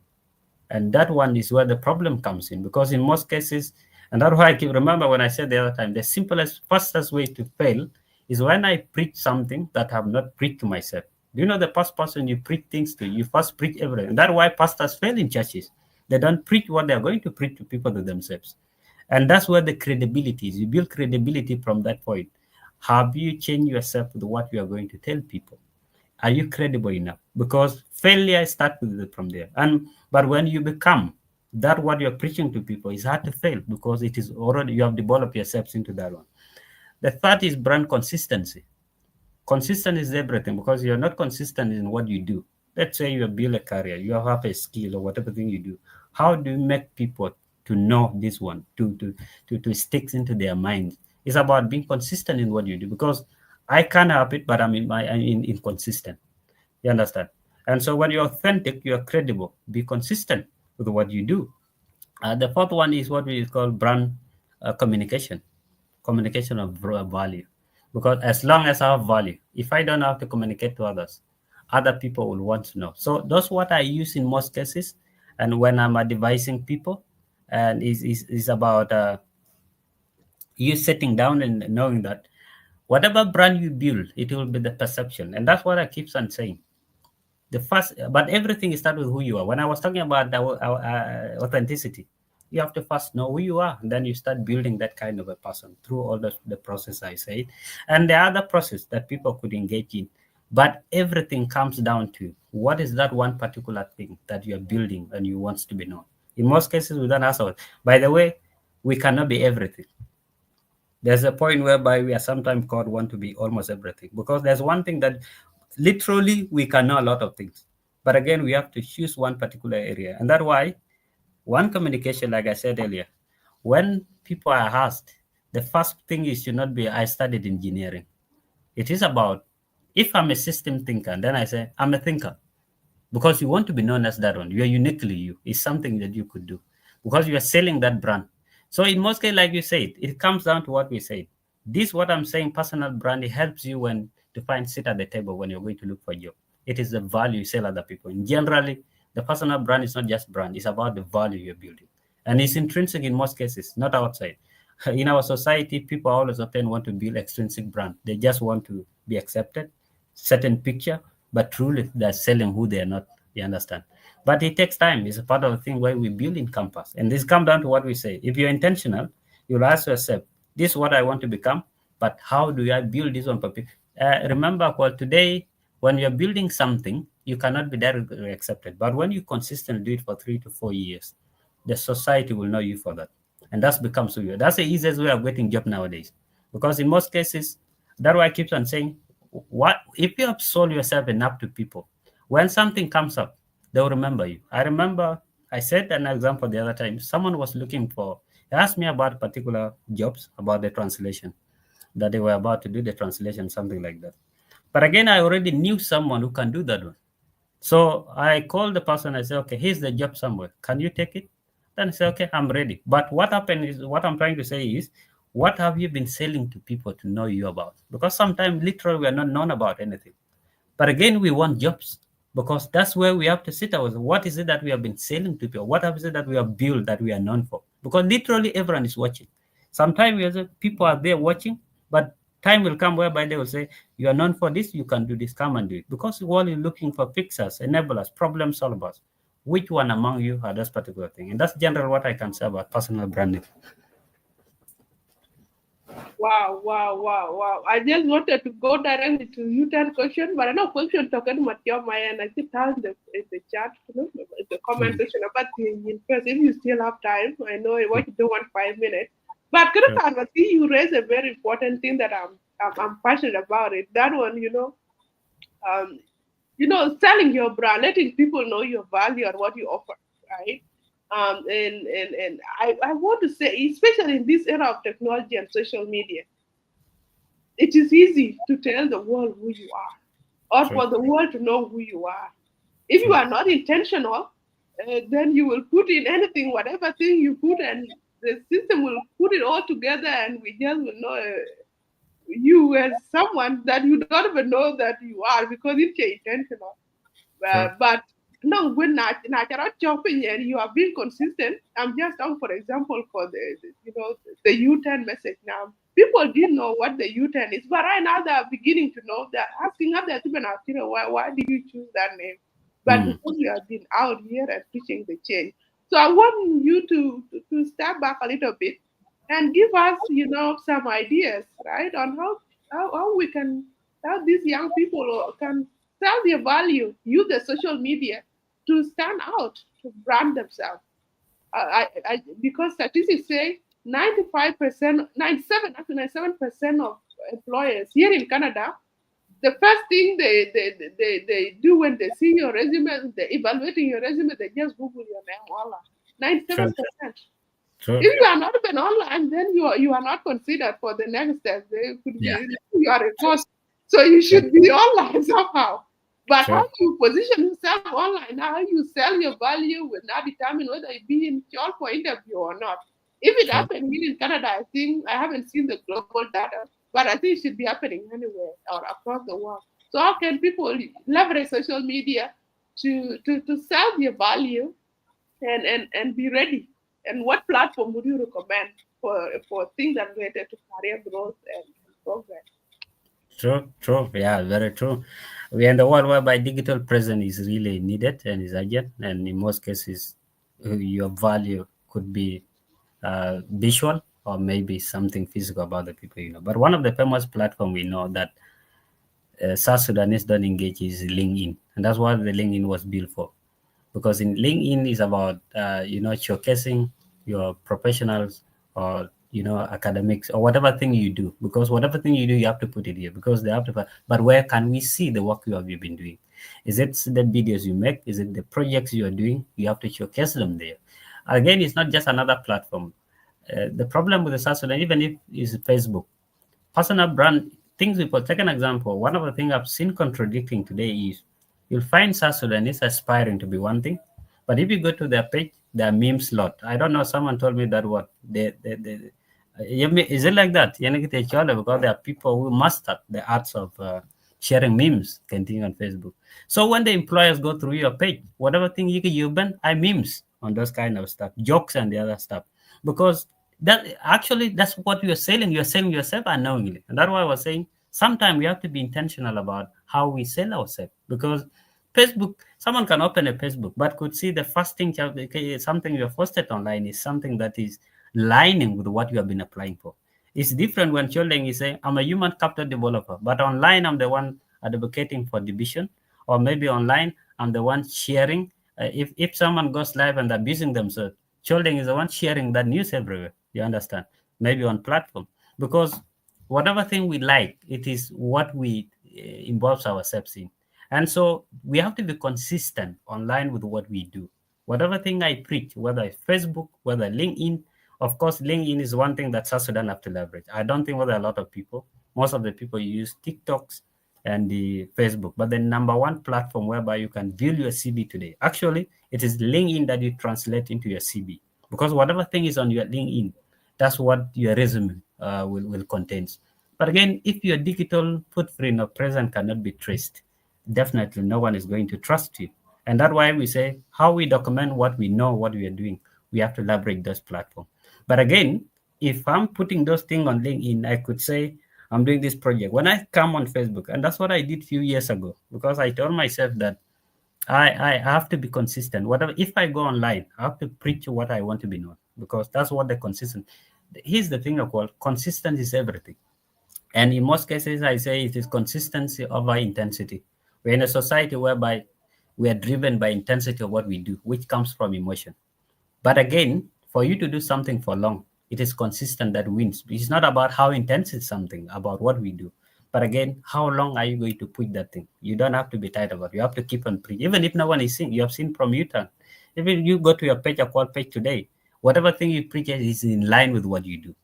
And that one is where the problem comes in, because in most cases, and that's why I keep remember when I said the other time, the simplest, fastest way to fail is when I preach something that I have not preached to myself. Do you know the first person you preach things to? You first preach everything. That's why pastors fail in churches. They don't preach what they're going to preach to people to themselves. And that's where the credibility is. You build credibility from that point. Have you changed yourself with what you are going to tell people? Are you credible enough? Because failure starts from there. And but when you become that what you're preaching to people, it's hard to fail because it is already you have developed yourselves into that one. The third is brand consistency. Consistent is everything because you're not consistent in what you do. Let's say you build a career, you have a skill or whatever thing you do. How do you make people to know this one, to stick into their minds? It's about being consistent in what you do because I can have it, but I'm inconsistent. You understand? And so when you're authentic, you're credible. Be consistent with what you do. The fourth one is what we call brand communication, communication of value. Because as long as I have value, if I don't have to communicate to others, other people will want to know. So that's what I use in most cases. And when I'm advising people, and is about you sitting down and knowing that whatever brand you build, it will be the perception. And that's what I keep on saying. The first, but everything starts with who you are. When I was talking about authenticity, you have to first know who you are, and then you start building that kind of a person through all the process I say, and the other process that people could engage in. But everything comes down to what is that one particular thing that you are building and you want to be known. In most cases, we don't ask. By the way, we cannot be everything. There's a point whereby we are sometimes called want to be almost everything because there's one thing that literally we can know a lot of things, but again we have to choose one particular area. And that's why one communication, like I said earlier, when people are asked, the first thing is should not be I studied engineering. It is about, if I'm a system thinker, then I say I'm a thinker, because you want to be known as that one. You are uniquely you. It's something that you could do because you are selling that brand. So in most cases, like you said, it comes down to what we said. This, what I'm saying, personal brand, it helps you when to find sit at the table when you're going to look for a job. It is the value you sell other people. And generally, the personal brand is not just brand, it's about the value you're building. And it's intrinsic in most cases, not outside. In our society, people always often want to build extrinsic brand. They just want to be accepted, certain picture, but truly they're selling who they are not. You understand? But it takes time. It's a part of the thing where we build in compass. And this comes down to what we say. If you're intentional, you'll ask yourself, this is what I want to become, but how do I build this on paper? Remember, well, today, when you're building something, you cannot be directly accepted. But when you consistently do it for 3 to 4 years, the society will know you for that. And that becomes who you are. That's the easiest way of getting job nowadays. Because in most cases, that's why I keep on saying, what if you have sold yourself enough to people, when something comes up, they'll remember you. I remember I said an example the other time. Someone was looking for, he asked me about particular jobs, about the translation, that they were about to do the translation, something like that. But again, I already knew someone who can do that one. So I called the person. I said, okay, here's the job somewhere. Can you take it? Then I said, okay, I'm ready. But what happened is, what I'm trying to say is, what have you been selling to people to know you about? Because sometimes literally we are not known about anything. But again, we want jobs because that's where we have to sit ours. What is it that we have been selling to people? What is it that we have built that we are known for? Because literally everyone is watching. Sometimes people are there watching, but time will come whereby they will say, you are known for this, you can do this, come and do it. Because the world is looking for fixers, enablers, problem solvers. Which one among you are this particular thing? And that's generally what I can say about personal branding. Wow, wow, wow, wow. I just wanted to go directly to you that question, but I know question talking about your mind. I think that's the chat, the comment Mm, section about the first. If you still have time, I know mm, what you don't want 5 minutes. But sure. I see you raise a very important thing that I'm passionate about it. That one, um, selling your brand, letting people know your value and what you offer, right? And I want to say, especially in this era of technology and social media, it is easy to tell the world who you are or True. for the world to know who you are. If you True. are not intentional, then you will put in anything, whatever thing you put, and the system will put it all together, and we just will know. you as someone that you don't even know that you are because it's intentional. True. But no, when I cannot chopping and you are being consistent. I'm just talking, for example, for the U-turn message now. People didn't know what the U-turn is, but right now they are beginning to know. They're asking others even asking, why did you choose that name? But Mm. because we have been out here and preaching the change. So I want you to step back a little bit and give us, some ideas, right, on how we can, how these young people can tell their value, use the social media to stand out, to brand themselves. Because statistics say 95%, 97, actually 97% of employers here in Canada, the first thing they do when they see your resume, they're evaluating your resume, they just Google your name, voila. True. 97%. True. If you are not even online, then you are not considered for the next step. They could Yeah. be you are a ghost. So you True. should be online somehow. But how True. you position yourself online, how you sell your value will not determine whether you be in call for interview or not. If it True. happened here in Canada, I think I haven't seen the global data, but I think it should be happening anywhere or across the world. So how can people leverage social media to sell their value and be ready. And what platform would you recommend for things that related to career growth and progress? True. True. Yeah, very true. We are in the world whereby digital presence is really needed and is urgent, and in most cases, your value could be visual or maybe something physical about the people you know. But one of the famous platform we know that South Sudanese don't engage is LinkedIn, and that's what the LinkedIn was built for. Because in LinkedIn is about showcasing your professionals or academics or whatever thing you do. Because whatever thing you do, you have to put it here because they have to. But where can we see the work you have been doing? Is it the videos you make? Is it the projects you are doing? You have to showcase them there. Again, it's not just another platform. The problem with the South Sudan, even if is Facebook, personal brand things people take an example. One of the things I've seen contradicting today is you'll find South Sudanese aspiring to be one thing, but if you go to their page, their memes lot. I don't know. Someone told me that what is it like that? Because there are people who mastered the arts of sharing memes, continue on Facebook. So when the employers go through your page, whatever thing you ban, I memes on those kind of stuff, jokes and the other stuff, because that's what you're selling. You're selling yourself unknowingly, and that's why I was saying sometimes we have to be intentional about how we sell ourselves because Facebook, someone can open a Facebook but could see the first thing something you have posted online is something that is lining with what you have been applying for. It's different when Chol Deng is saying, I'm a human capital developer, but online I'm the one advocating for division, or maybe online I'm the one sharing. If someone goes live and abusing themselves, Chol Deng is the one sharing that news everywhere. You understand? Maybe on platform. Because whatever thing we like, it is what we involves ourselves in. And so we have to be consistent online with what we do. Whatever thing I preach, whether it's Facebook, whether LinkedIn, of course, LinkedIn is one thing that South Sudan have to leverage. I don't think whether a lot of people, most of the people use TikToks and the Facebook, but the number one platform whereby you can build your CV today. Actually, it is LinkedIn that you translate into your CV because whatever thing is on your LinkedIn, that's what your resume will contain. But again, if your digital footprint or presence cannot be traced, definitely no one is going to trust you. And that's why we say how we document what we know, what we are doing. We have to leverage those platforms. But again, if I'm putting those things on LinkedIn, I could say I'm doing this project. When I come on Facebook, and that's what I did a few years ago, because I told myself that I have to be consistent. Whatever, if I go online, I have to preach what I want to be known, because that's what the consistent. Here's the thing I call consistency is everything. And in most cases, I say it is consistency over intensity. We're in a society whereby we are driven by intensity of what we do, which comes from emotion. But again, for you to do something for long, it is consistent that wins. It's not about how intense it's something, about what we do. But again, how long are you going to push that thing? You don't have to be tight about it. You have to keep on preaching. Even if no one is seeing, you have seen from Utah. Even you go to your page, a call page today, whatever thing you preach is in line with what you do.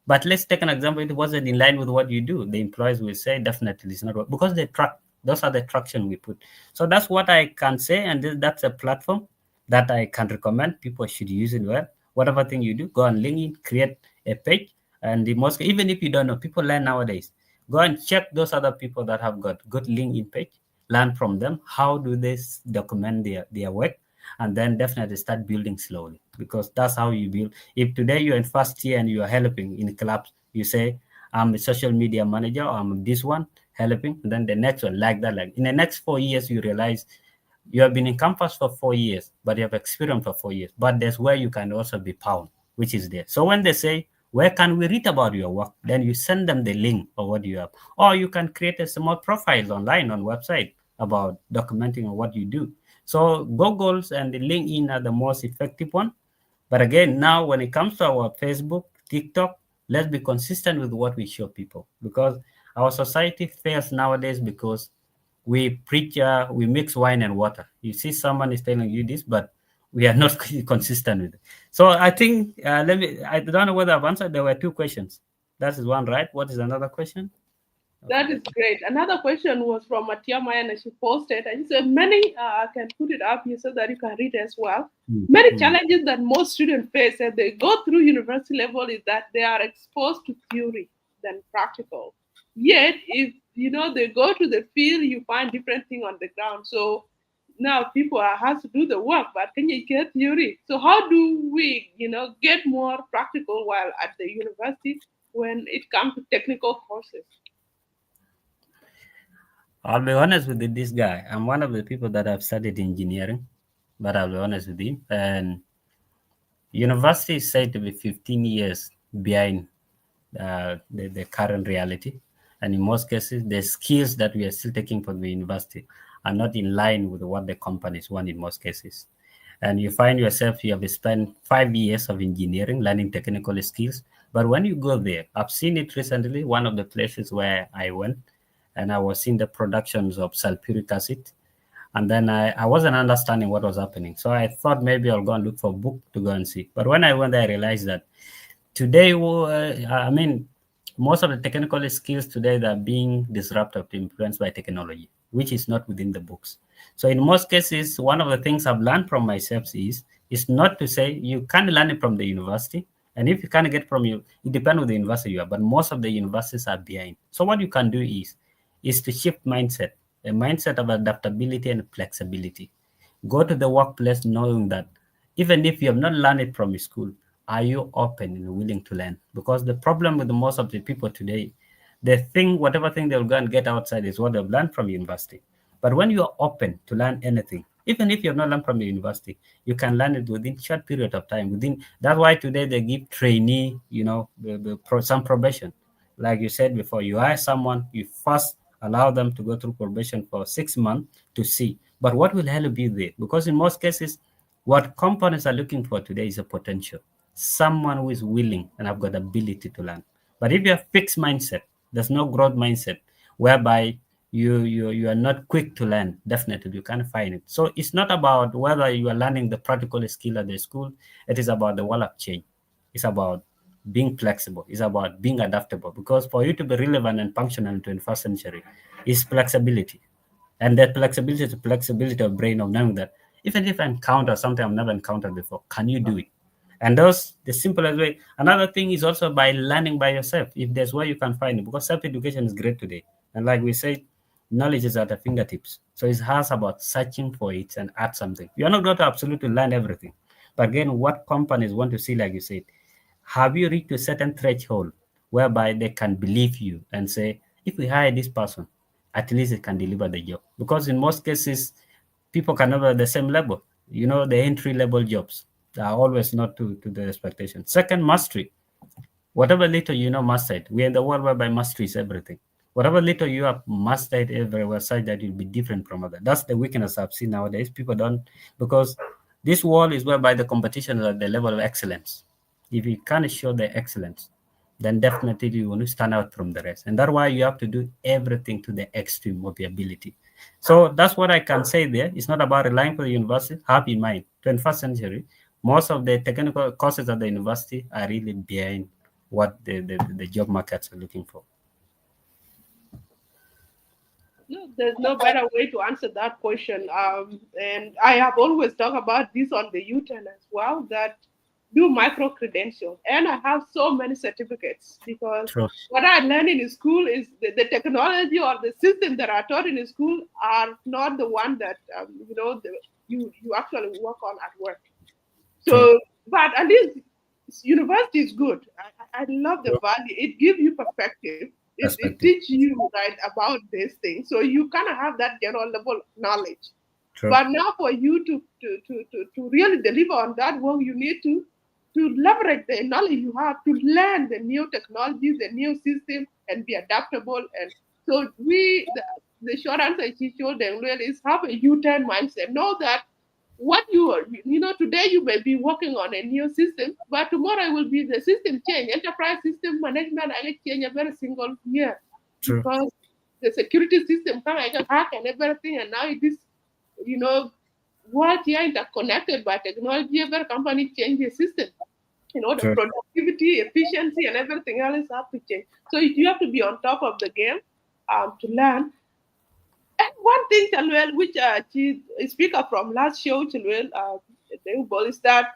But let's take an example. It wasn't in line with what you do. The employees will say definitely it's not because they track. Those are the traction we put. So that's what I can say, and that's a platform that I can recommend. People should use it well. Whatever thing you do, go on LinkedIn, create a page, and the most even if you don't know, people learn nowadays. Go and check those other people that have got good LinkedIn page, learn from them. How do they document their work? And then definitely start building slowly, because that's how you build. If today you're in first year and you are helping in clubs, you say, I'm a social media manager, or I'm this one helping, and then the next one, like that. Like in the next 4 years, you realize you have been in campus for 4 years, but you have experience for 4 years. But there's where you can also be found, which is there. So when they say, where can we read about your work? Then you send them the link of what you have. Or you can create a small profile online on website about documenting what you do. So Google's and the LinkedIn are the most effective one. But again, now when it comes to our Facebook, TikTok, let's be consistent with what we show people, because our society fails nowadays because we preach, we mix wine and water. You see, someone is telling you this, but we are not consistent with it. So I think, I don't know whether I've answered. There were two questions. That is one, right? What is another question? I That forget. is great. Another question was from Matia Mayan, and she posted, and she said, many, I can put it up here so that you can read as well. Mm, Many mm. challenges that most students face as they go through university level is that they are exposed to theory than practical. Yet, if they go to the field, you find different thing on the ground. So now people are has to do the work, but can you get theory? So how do we, get more practical while at the university when it comes to technical courses? I'll be honest with this guy. I'm one of the people that have studied engineering, but I'll be honest with you. And university is said to be 15 years behind the current reality. And in most cases, the skills that we are still taking from the university are not in line with what the companies want in most cases. And you find yourself, you have spent 5 years of engineering, learning technical skills. But when you go there, I've seen it recently, one of the places where I went, and I was seeing the productions of sulfuric acid. And then I wasn't understanding what was happening. So I thought maybe I'll go and look for a book to go and see. But when I went there, I realized that today, I mean, most of the technical skills today that are being disrupted, influenced by technology, which is not within the books. So in most cases, one of the things I've learned from myself is not to say you can't learn it from the university. And if you can't get from you, it depends on the university you are. But most of the universities are behind. So what you can do is to shift mindset, a mindset of adaptability and flexibility. Go to the workplace knowing that even if you have not learned it from school, are you open and willing to learn? Because the problem with the most of the people today, they think whatever thing they'll go and get outside is what they've learned from university. But when you are open to learn anything, even if you have not learned from the university, you can learn it within short period of time. Within that's why today they give trainee, some probation. Like you said before, you hire someone, you first allow them to go through probation for 6 months to see. But what will help you there? Because in most cases, what companies are looking for today is a potential, someone who is willing and have got ability to learn. But if you have fixed mindset, there's no growth mindset, whereby you are not quick to learn. Definitely, you can't find it. So it's not about whether you are learning the practical skill at the school. It is about the world of change. It's about being flexible. It's about being adaptable. Because for you to be relevant and functional in 21st century, is flexibility. And that flexibility is the flexibility of brain of knowing that even if I encounter something I've never encountered before, can you do it? And those the simplest way. Another thing is also by learning by yourself. If there's where you can find it, because self-education is great today. And like we said, knowledge is at the fingertips. So it's hard about searching for it and add something. You're not going to absolutely learn everything. But again, what companies want to see, like you said, have you reached a certain threshold whereby they can believe you and say, if we hire this person, at least it can deliver the job? Because in most cases, people can never at the same level. The entry level jobs are always not to the expectation. Second, mastery. Whatever little you know, master it. We're in the world whereby mastery is everything. Whatever little you have mastered everywhere, such that you'll be different from others. That's the weakness I've seen nowadays. People don't, because this world is whereby the competition is at the level of excellence. If you can't show the excellence, then definitely you will stand out from the rest. And that's why you have to do everything to the extreme of your ability. So that's what I can say there. It's not about relying on the university. Have in mind, 21st century, most of the technical courses at the university are really behind what the job markets are looking for. No, there's no better way to answer that question. And I have always talked about this on the U-turn as well, that do micro credentials, and I have so many certificates because True. what I learned in school is the technology or the system that I taught in school are not the one that you actually work on at work. True. So, but at least university is good. I love the True. value. It gives you perspective. It Perspective. teaches you right about this thing. So you kind of have that general level knowledge. True. But now for you to really deliver on that work, you need to leverage the knowledge you have to learn the new technologies, the new system, and be adaptable. And so the short answer she showed them really is have a U-turn mindset. Know that what you are, today you may be working on a new system, but tomorrow will be the system change. Enterprise system management I change every single year True. because the security system come I can hack and everything, and now it is, you know, world here interconnected by technology. Every company change the system. The True. productivity, efficiency, and everything else have to change. So you have to be on top of the game to learn. And one thing, Chalwell, which she speaker from last show, Chalwell, is that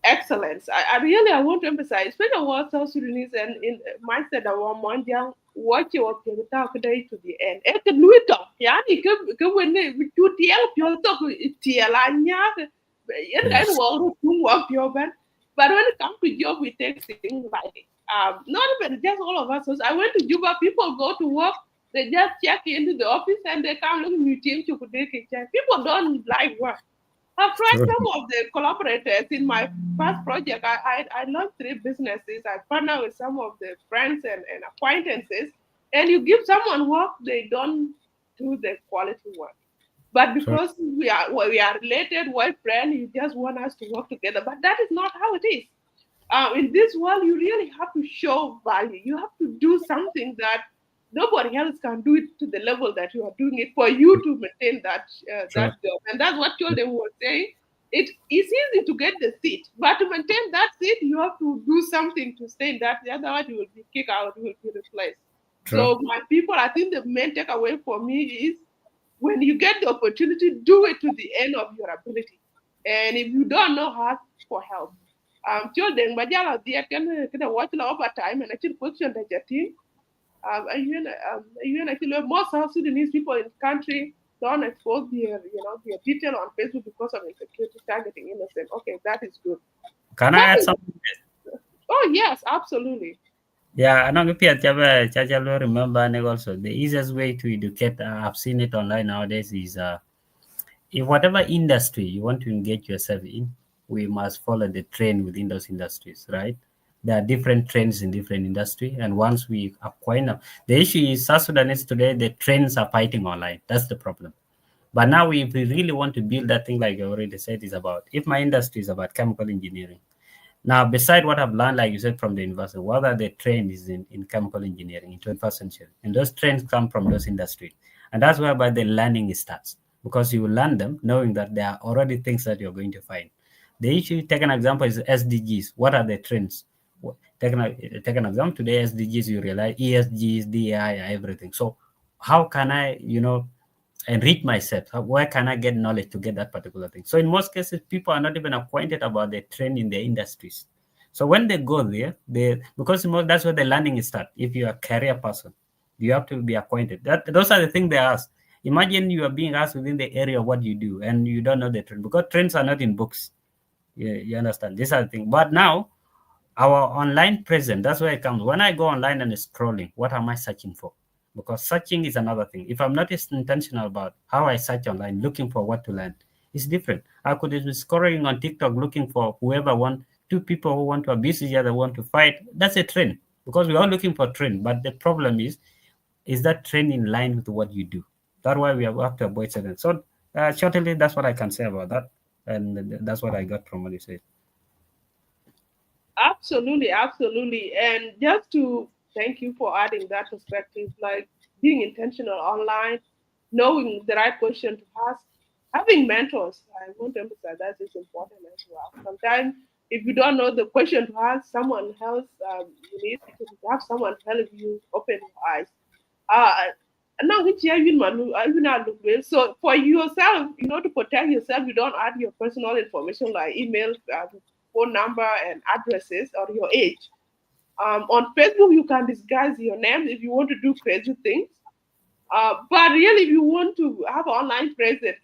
excellence. I really I want to emphasize, especially what South Sudanese and in mindset of one Monjang, watch your talk day to the end. Ek lui talk, yani ke when you tell your talk tell anya, yen kind of Yes. work your ben. But when it comes to job, we take things lightly. Not even just all of us. I went to Juba. People go to work. They just check into the office and they come look museum to people don't like work. I've tried True. some of the collaborators in my past project. I launched three businesses. I partner with some of the friends and acquaintances, and you give someone work, they don't do the quality work. But True. because we are related, we're friends, you just want us to work together. But that is not how it is. In this world, you really have to show value. You have to do something that nobody else can do it to the level that you are doing it for you to maintain True. that job. And that's what Children was saying. It is easy to get the seat, but to maintain that seat, you have to do something to stay in that. Otherwise, you will be kicked out, you will be replaced. True. So, my people, I think the main takeaway for me is when you get the opportunity, do it to the end of your ability. And if you don't know, ask for help. Children, but yeah, they can watch the overtime and actually question the team. Actually most South Sudanese people in the country don't expose their detail on Facebook because of insecurity targeting innocent. Okay, that is good. Can I That add is something? oh yes, absolutely. Yeah, I know Pia Chachalo remember and also the easiest way to educate, I've seen it online nowadays is in whatever industry you want to engage yourself in, we must follow the trend within those industries, right? There are different trends in different industry, and once we acquire them, the issue is South Sudanese today, the trends are fighting online. That's the problem. But now, if we really want to build that thing, like I already said, is about if my industry is about chemical engineering, now, beside what I've learned, like you said, from the university, what are the trends in chemical engineering in 21st century? And those trends come from those industries. And that's whereby the learning starts because you learn them knowing that there are already things that you're going to find. The issue, take an example, is SDGs. What are the trends? Take an example today, SDGs, you realize ESGs, DAI, everything. So, how can I, enrich myself? Where can I get knowledge to get that particular thing? So in most cases, people are not even acquainted about the trend in their industries. So when they go there, because that's where the learning starts. If you're a career person, you have to be acquainted. Those are the things they ask. Imagine you are being asked within the area of what you do, and you don't know the trend because trends are not in books. You understand? These are the things. But now our online presence, that's where it comes. When I go online and scrolling, what am I searching for? Because searching is another thing. If I'm not intentional about how I search online, looking for what to learn, it's different. I could be scrolling on TikTok looking for whoever want, two people who want to abuse each other, want to fight. That's a trend because we're all looking for trend. But the problem is that trend in line with what you do? That's why we have to avoid certain. So, shortly, that's what I can say about that. And that's what I got from what you said. Absolutely, absolutely. And just to thank you for adding that perspective, like being intentional online, knowing the right question to ask, having mentors. I want to emphasize that is important as well. Sometimes, if you don't know the question to ask, someone else, you need to have someone help you open your eyes. Uh, now, which year you not look well. So for yourself, to protect yourself, you don't add your personal information like email. phone number and addresses or your age. On Facebook, you can disguise your name if you want to do crazy things. But really, if you want to have online presence,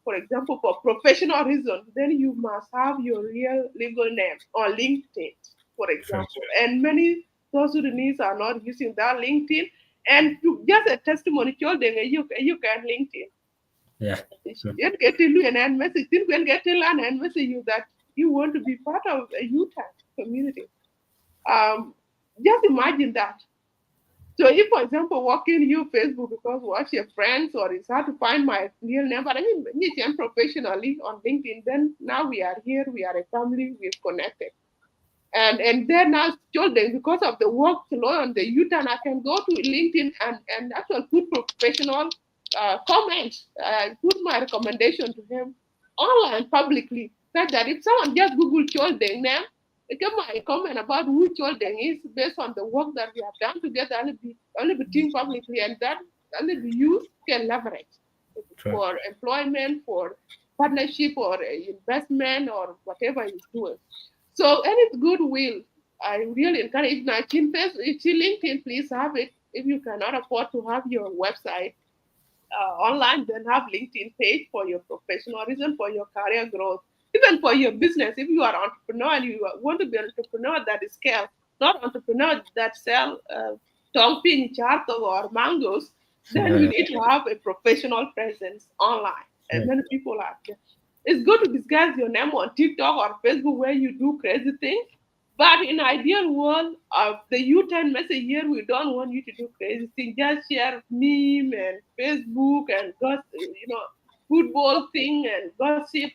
for example, for professional reasons, then you must have your real legal name on LinkedIn, for True. example. And many South Sudanese are not using that LinkedIn. And just a testimony, you can LinkedIn. Yeah. True. You get to do an message. You can get to learn and message you that you want to be part of a Utah community. Um, just imagine that. So if, for example, walking you Facebook because watch your friends or it's hard to find my real name, but I mean, professionally on LinkedIn, then now we are here, we are a family, we've connected. And then now children, because of the workload on the youth, and I can go to LinkedIn and actually put professional comments, put my recommendation to him online publicly, such that if someone just Google Chol name, give my comment about who Chol is based on the work that we have done together, only be think publicly, and that only be used can leverage True. for employment, for partnership, or investment, or whatever he's doing. So any goodwill, I really encourage 19 first. If you LinkedIn, please have it. If you cannot afford to have your website online, then have LinkedIn page for your professional reason, for your career growth, even for your business. If you are an entrepreneur and you want to be an entrepreneur that is scale, not entrepreneur that sell tongping, charto, or mangoes, then you Yeah. need to have a professional presence online. And Yeah. many people are there. It's good to disguise your name on TikTok or Facebook where you do crazy things. But in ideal world, the U10 message here, we don't want you to do crazy things. Just share meme and Facebook and football thing and gossip.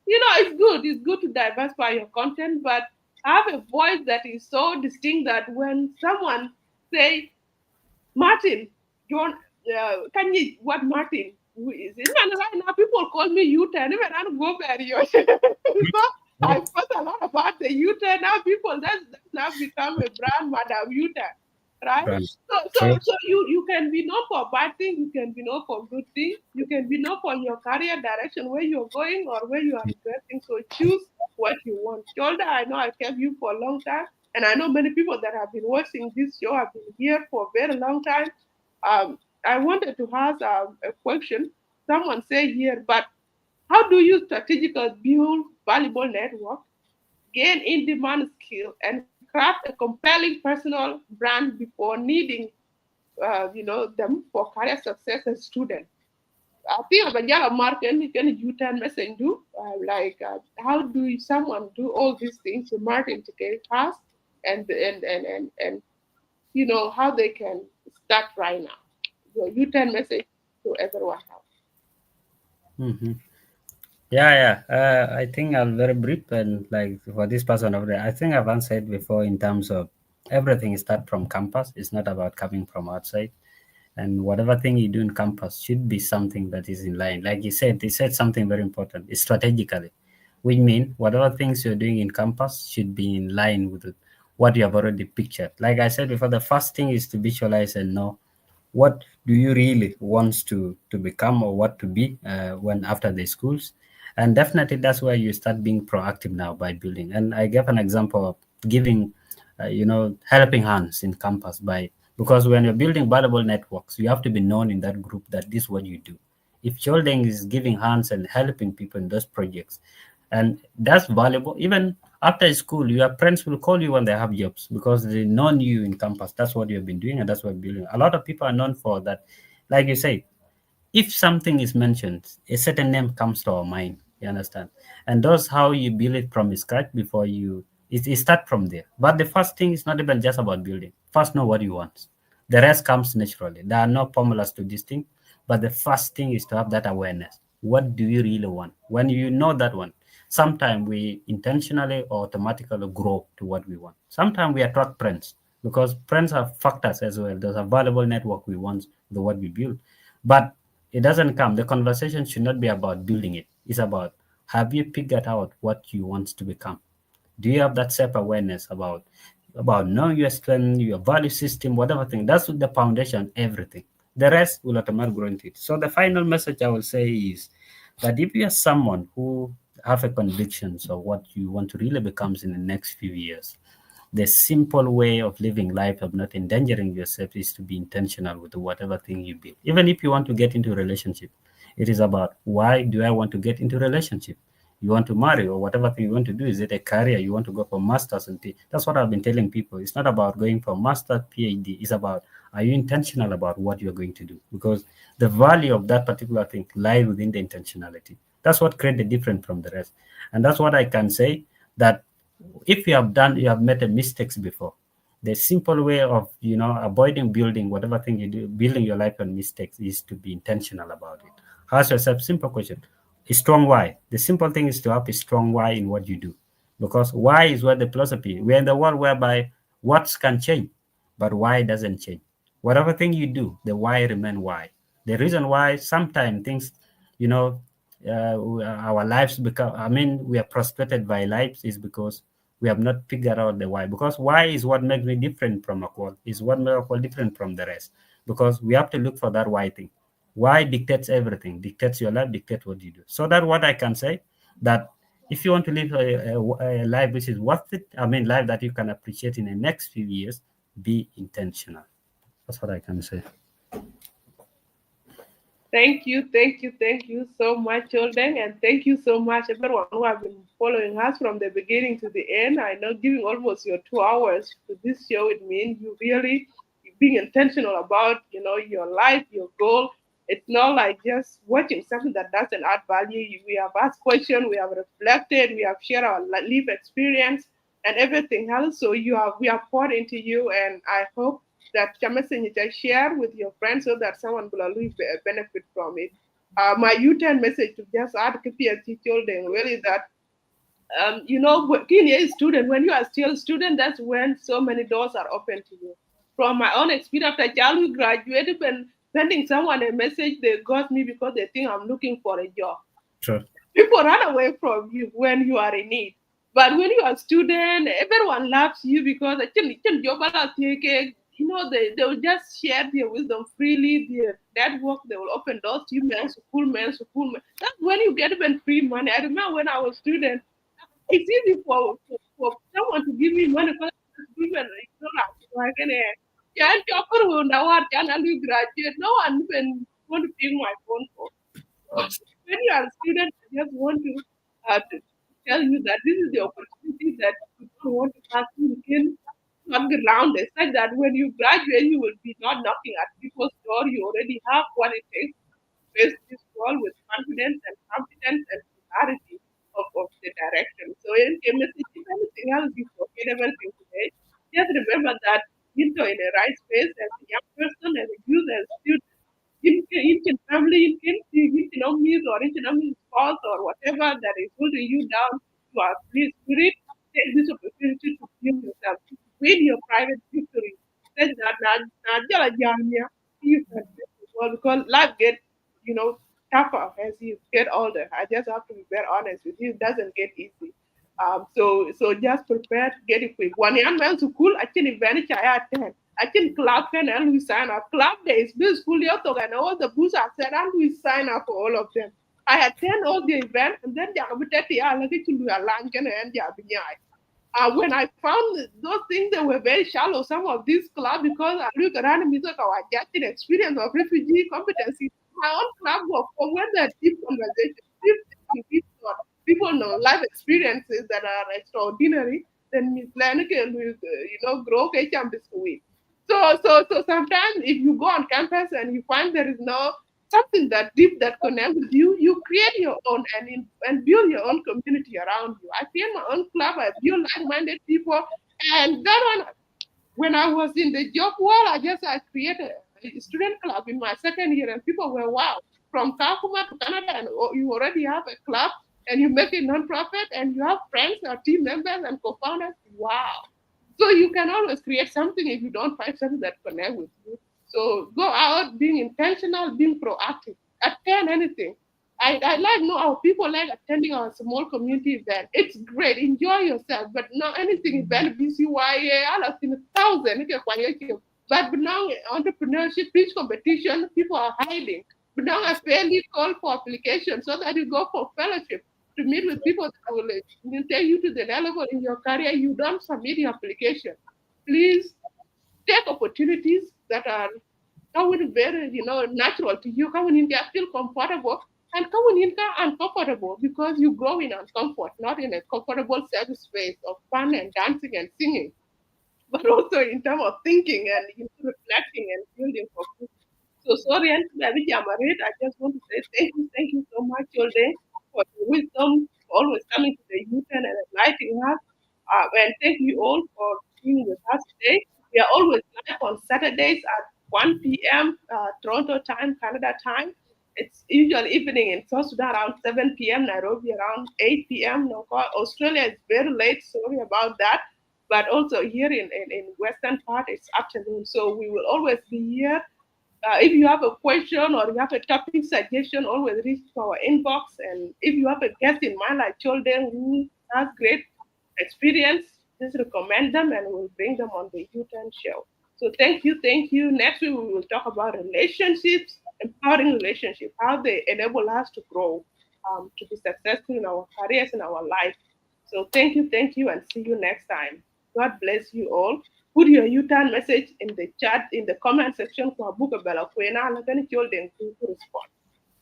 It's good. It's good to diversify your content, but have a voice that is so distinct that when someone say Martin, John, can you what Martin? Who is it? And right now, people call me U10. Even I don't go very so I Yeah. post a lot about the U10. Now people that's now become a brand, Madam U10, right? Right. True. So you can be known for bad things, you can be known for good things, you can be known for your career direction, where you're going or where you are regretting. So choose what you want. Shoulder, I know I kept you for a long time, and I know many people that have been watching this show have been here for a very long time. I wanted to ask a question. Someone say here, but how do you strategically build valuable network, gain in-demand skill, and craft a compelling personal brand before needing, them for career success as student? I think Banjala market can you turn message do how do someone do all these things to market to get fast and how they can start right now. Your U10 message to everyone else. Hmm. Yeah, yeah. I think I'll very brief and like for this person over there. I think I've answered before in terms of everything start from campus. It's not about coming from outside. And whatever thing you do in campus should be something that is in line. Like he said something very important. It's strategically, which means whatever things you're doing in campus should be in line with what you have already pictured. Like I said before, the first thing is to visualize and know what do you really want to become or what to be when after the schools. And definitely that's where you start being proactive now by building. And I gave an example of giving helping hands in campus by because when you're building valuable networks you have to be known in that group that this is what you do. If Cholding is giving hands and helping people in those projects, and that's valuable. Even after school, your friends will call you when they have jobs because they know you in campus. That's what you've been doing, and that's what you're building. A lot of people are known for that. Like you say, if something is mentioned, a certain name comes to our mind. You understand? And that's how you build it from scratch before it start from there. But the first thing is not even just about building. First, know what you want. The rest comes naturally. There are no formulas to this thing, but the first thing is to have that awareness. What do you really want? When you know that one, sometimes we intentionally or automatically grow to what we want. Sometimes we attract friends because friends are factors as well. There's a valuable network we want, the what we build. But it doesn't come. The conversation should not be about building it. It's about have you figured out what you want to become? Do you have that self-awareness about knowing your strength, your value system, whatever thing? That's the foundation, everything. The rest will automatically grow into it. So the final message I will say is that if you are someone who have a conviction of what you want to really become in the next few years, the simple way of living life of not endangering yourself is to be intentional with whatever thing you build. Even if you want to get into a relationship, it is about, why do I want to get into a relationship? You want to marry, or whatever thing you want to do, is it a career you want to go for masters and that's what I've been telling people. It's not about going for master PhD. It's about, are you intentional about what you're going to do? Because the value of that particular thing lies within the intentionality. That's what creates the difference from the rest. And that's what I can say, that if you have made a mistakes before, the simple way of avoiding building whatever thing you do, building your life on mistakes, is to be intentional about it. Ask yourself simple question: a strong why. The simple thing is to have a strong why in what you do, because why is what the philosophy. We're in the world whereby what's can change, but why doesn't change. Whatever thing you do, the why remain why. The reason why sometimes things, you know our lives become, we are frustrated by lives, is because we have not figured out the why. Because why is what makes me different from a call, is what makes a call different from the rest. Because we have to look for that why thing. Why dictates everything, dictates your life, dictates what you do. So that what I can say, that if you want to live a life which is worth it, life that you can appreciate in the next few years, be intentional. That's what I can say. Thank you so much, Children, and thank you so much, everyone who have been following us from the beginning to the end. I know giving almost your 2 hours to this show, it means you really being intentional about, your life, your goal. It's not like just watching something that doesn't add value. We have asked questions, we have reflected, we have shared our life experience and everything else. So we have poured into you, and I hope that your message you just share with your friends so that someone will really benefit from it. My U-turn message to just add KPSC children really that being a student, when you are still a student, that's when so many doors are open to you. From my own experience, after childhood graduated, when sending someone a message, they got me because they think I'm looking for a job. Sure. People run away from you when you are in need. But when you are a student, everyone loves you because they will just share their wisdom freely, their network, they will open doors to you, men, school men. That's when you get even free money. I remember when I was a student, it's easy for someone to give me money because women, like, can't you graduate? No one even want to pick my phone call. When you are a student, I just want to tell you that this is the opportunity that you don't want to pass. You can not get around it. Such that when you graduate, you will be not knocking at people's door. You already have what it takes to face this world with confidence and competence and clarity of the direction. So in a message, if anything else, you forget everything today. Just remember that you're in the right space as a young person, as a youth, as a student in family, in or in spouse or whatever that is holding you down to our free spirit, take this opportunity to build yourself, to win your private victory. Such that jala jamia, you can face the world because life gets, tougher as you get older. I just have to be very honest with you. It doesn't get easy. So just prepare to get equipped. One young man to cool, I can advantage I attend. I can club and we sign up. Club days, bills fully out and all the booths are set and we sign up for all of them. I attend all the event and then they are like it to do a lunch and when I found those things, they were very shallow. Some of these clubs, because I look around me, like our getting experience of refugee competency. My own club was for when there are deep conversations, deep thinking, deep thought. People know life experiences that are extraordinary. Then Miss Lanigan will, grow week. So sometimes if you go on campus and you find there is no something that deep that connects with you, you create your own and build your own community around you. I create my own club, I build like-minded people, and that one when I was in the job world, I created a student club in my second year, and people were wow. From Kakuma to Canada, and you already have a club, and you make a non-profit, and you have friends or team members and co-founders. Wow! So you can always create something if you don't find something that connect with you. So go out, being intentional, being proactive, attend anything. I like know our people like attending our small community event. It's great, enjoy yourself, but not anything event BCYA, all of in a thousand. But now entrepreneurship, pitch competition, people are hiding. But now I fairly call for application so that you go for fellowship. to meet with people that will take you to the level in your career, you don't submit your application. Please take opportunities that are coming very, natural to you. Coming in there, feel comfortable, and coming in there uncomfortable because you grow in uncomfort, not in a comfortable safe space of fun and dancing and singing, but also in terms of thinking and reflecting and building for future. So sorry, and I just want to say thank you so much, Yolde, for your wisdom, for always coming to the youth and enlightening us. And thank you all for being with us today. We are always live on Saturdays at 1 p.m. Toronto time, Canada time. It's usually evening in South Sudan around 7 p.m., Nairobi around 8 p.m. No, Australia is very late, sorry about that. But also here in Western part, it's afternoon. So we will always be here. If you have a question or you have a topic suggestion, always reach to our inbox. And if you have a guest in mind, like children who has great experience, just recommend them and we'll bring them on the U-Turn show. So thank you, thank you. Next week we will talk about relationships, empowering relationships, how they enable us to grow, to be successful in our careers and our life. So thank you, and see you next time. God bless you all. Put your U-turn message in the chat, in the comment section for book of Bella Quena. I'm going to respond.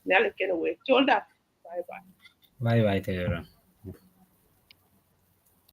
Now, can wait. Bye bye. Bye bye to everyone.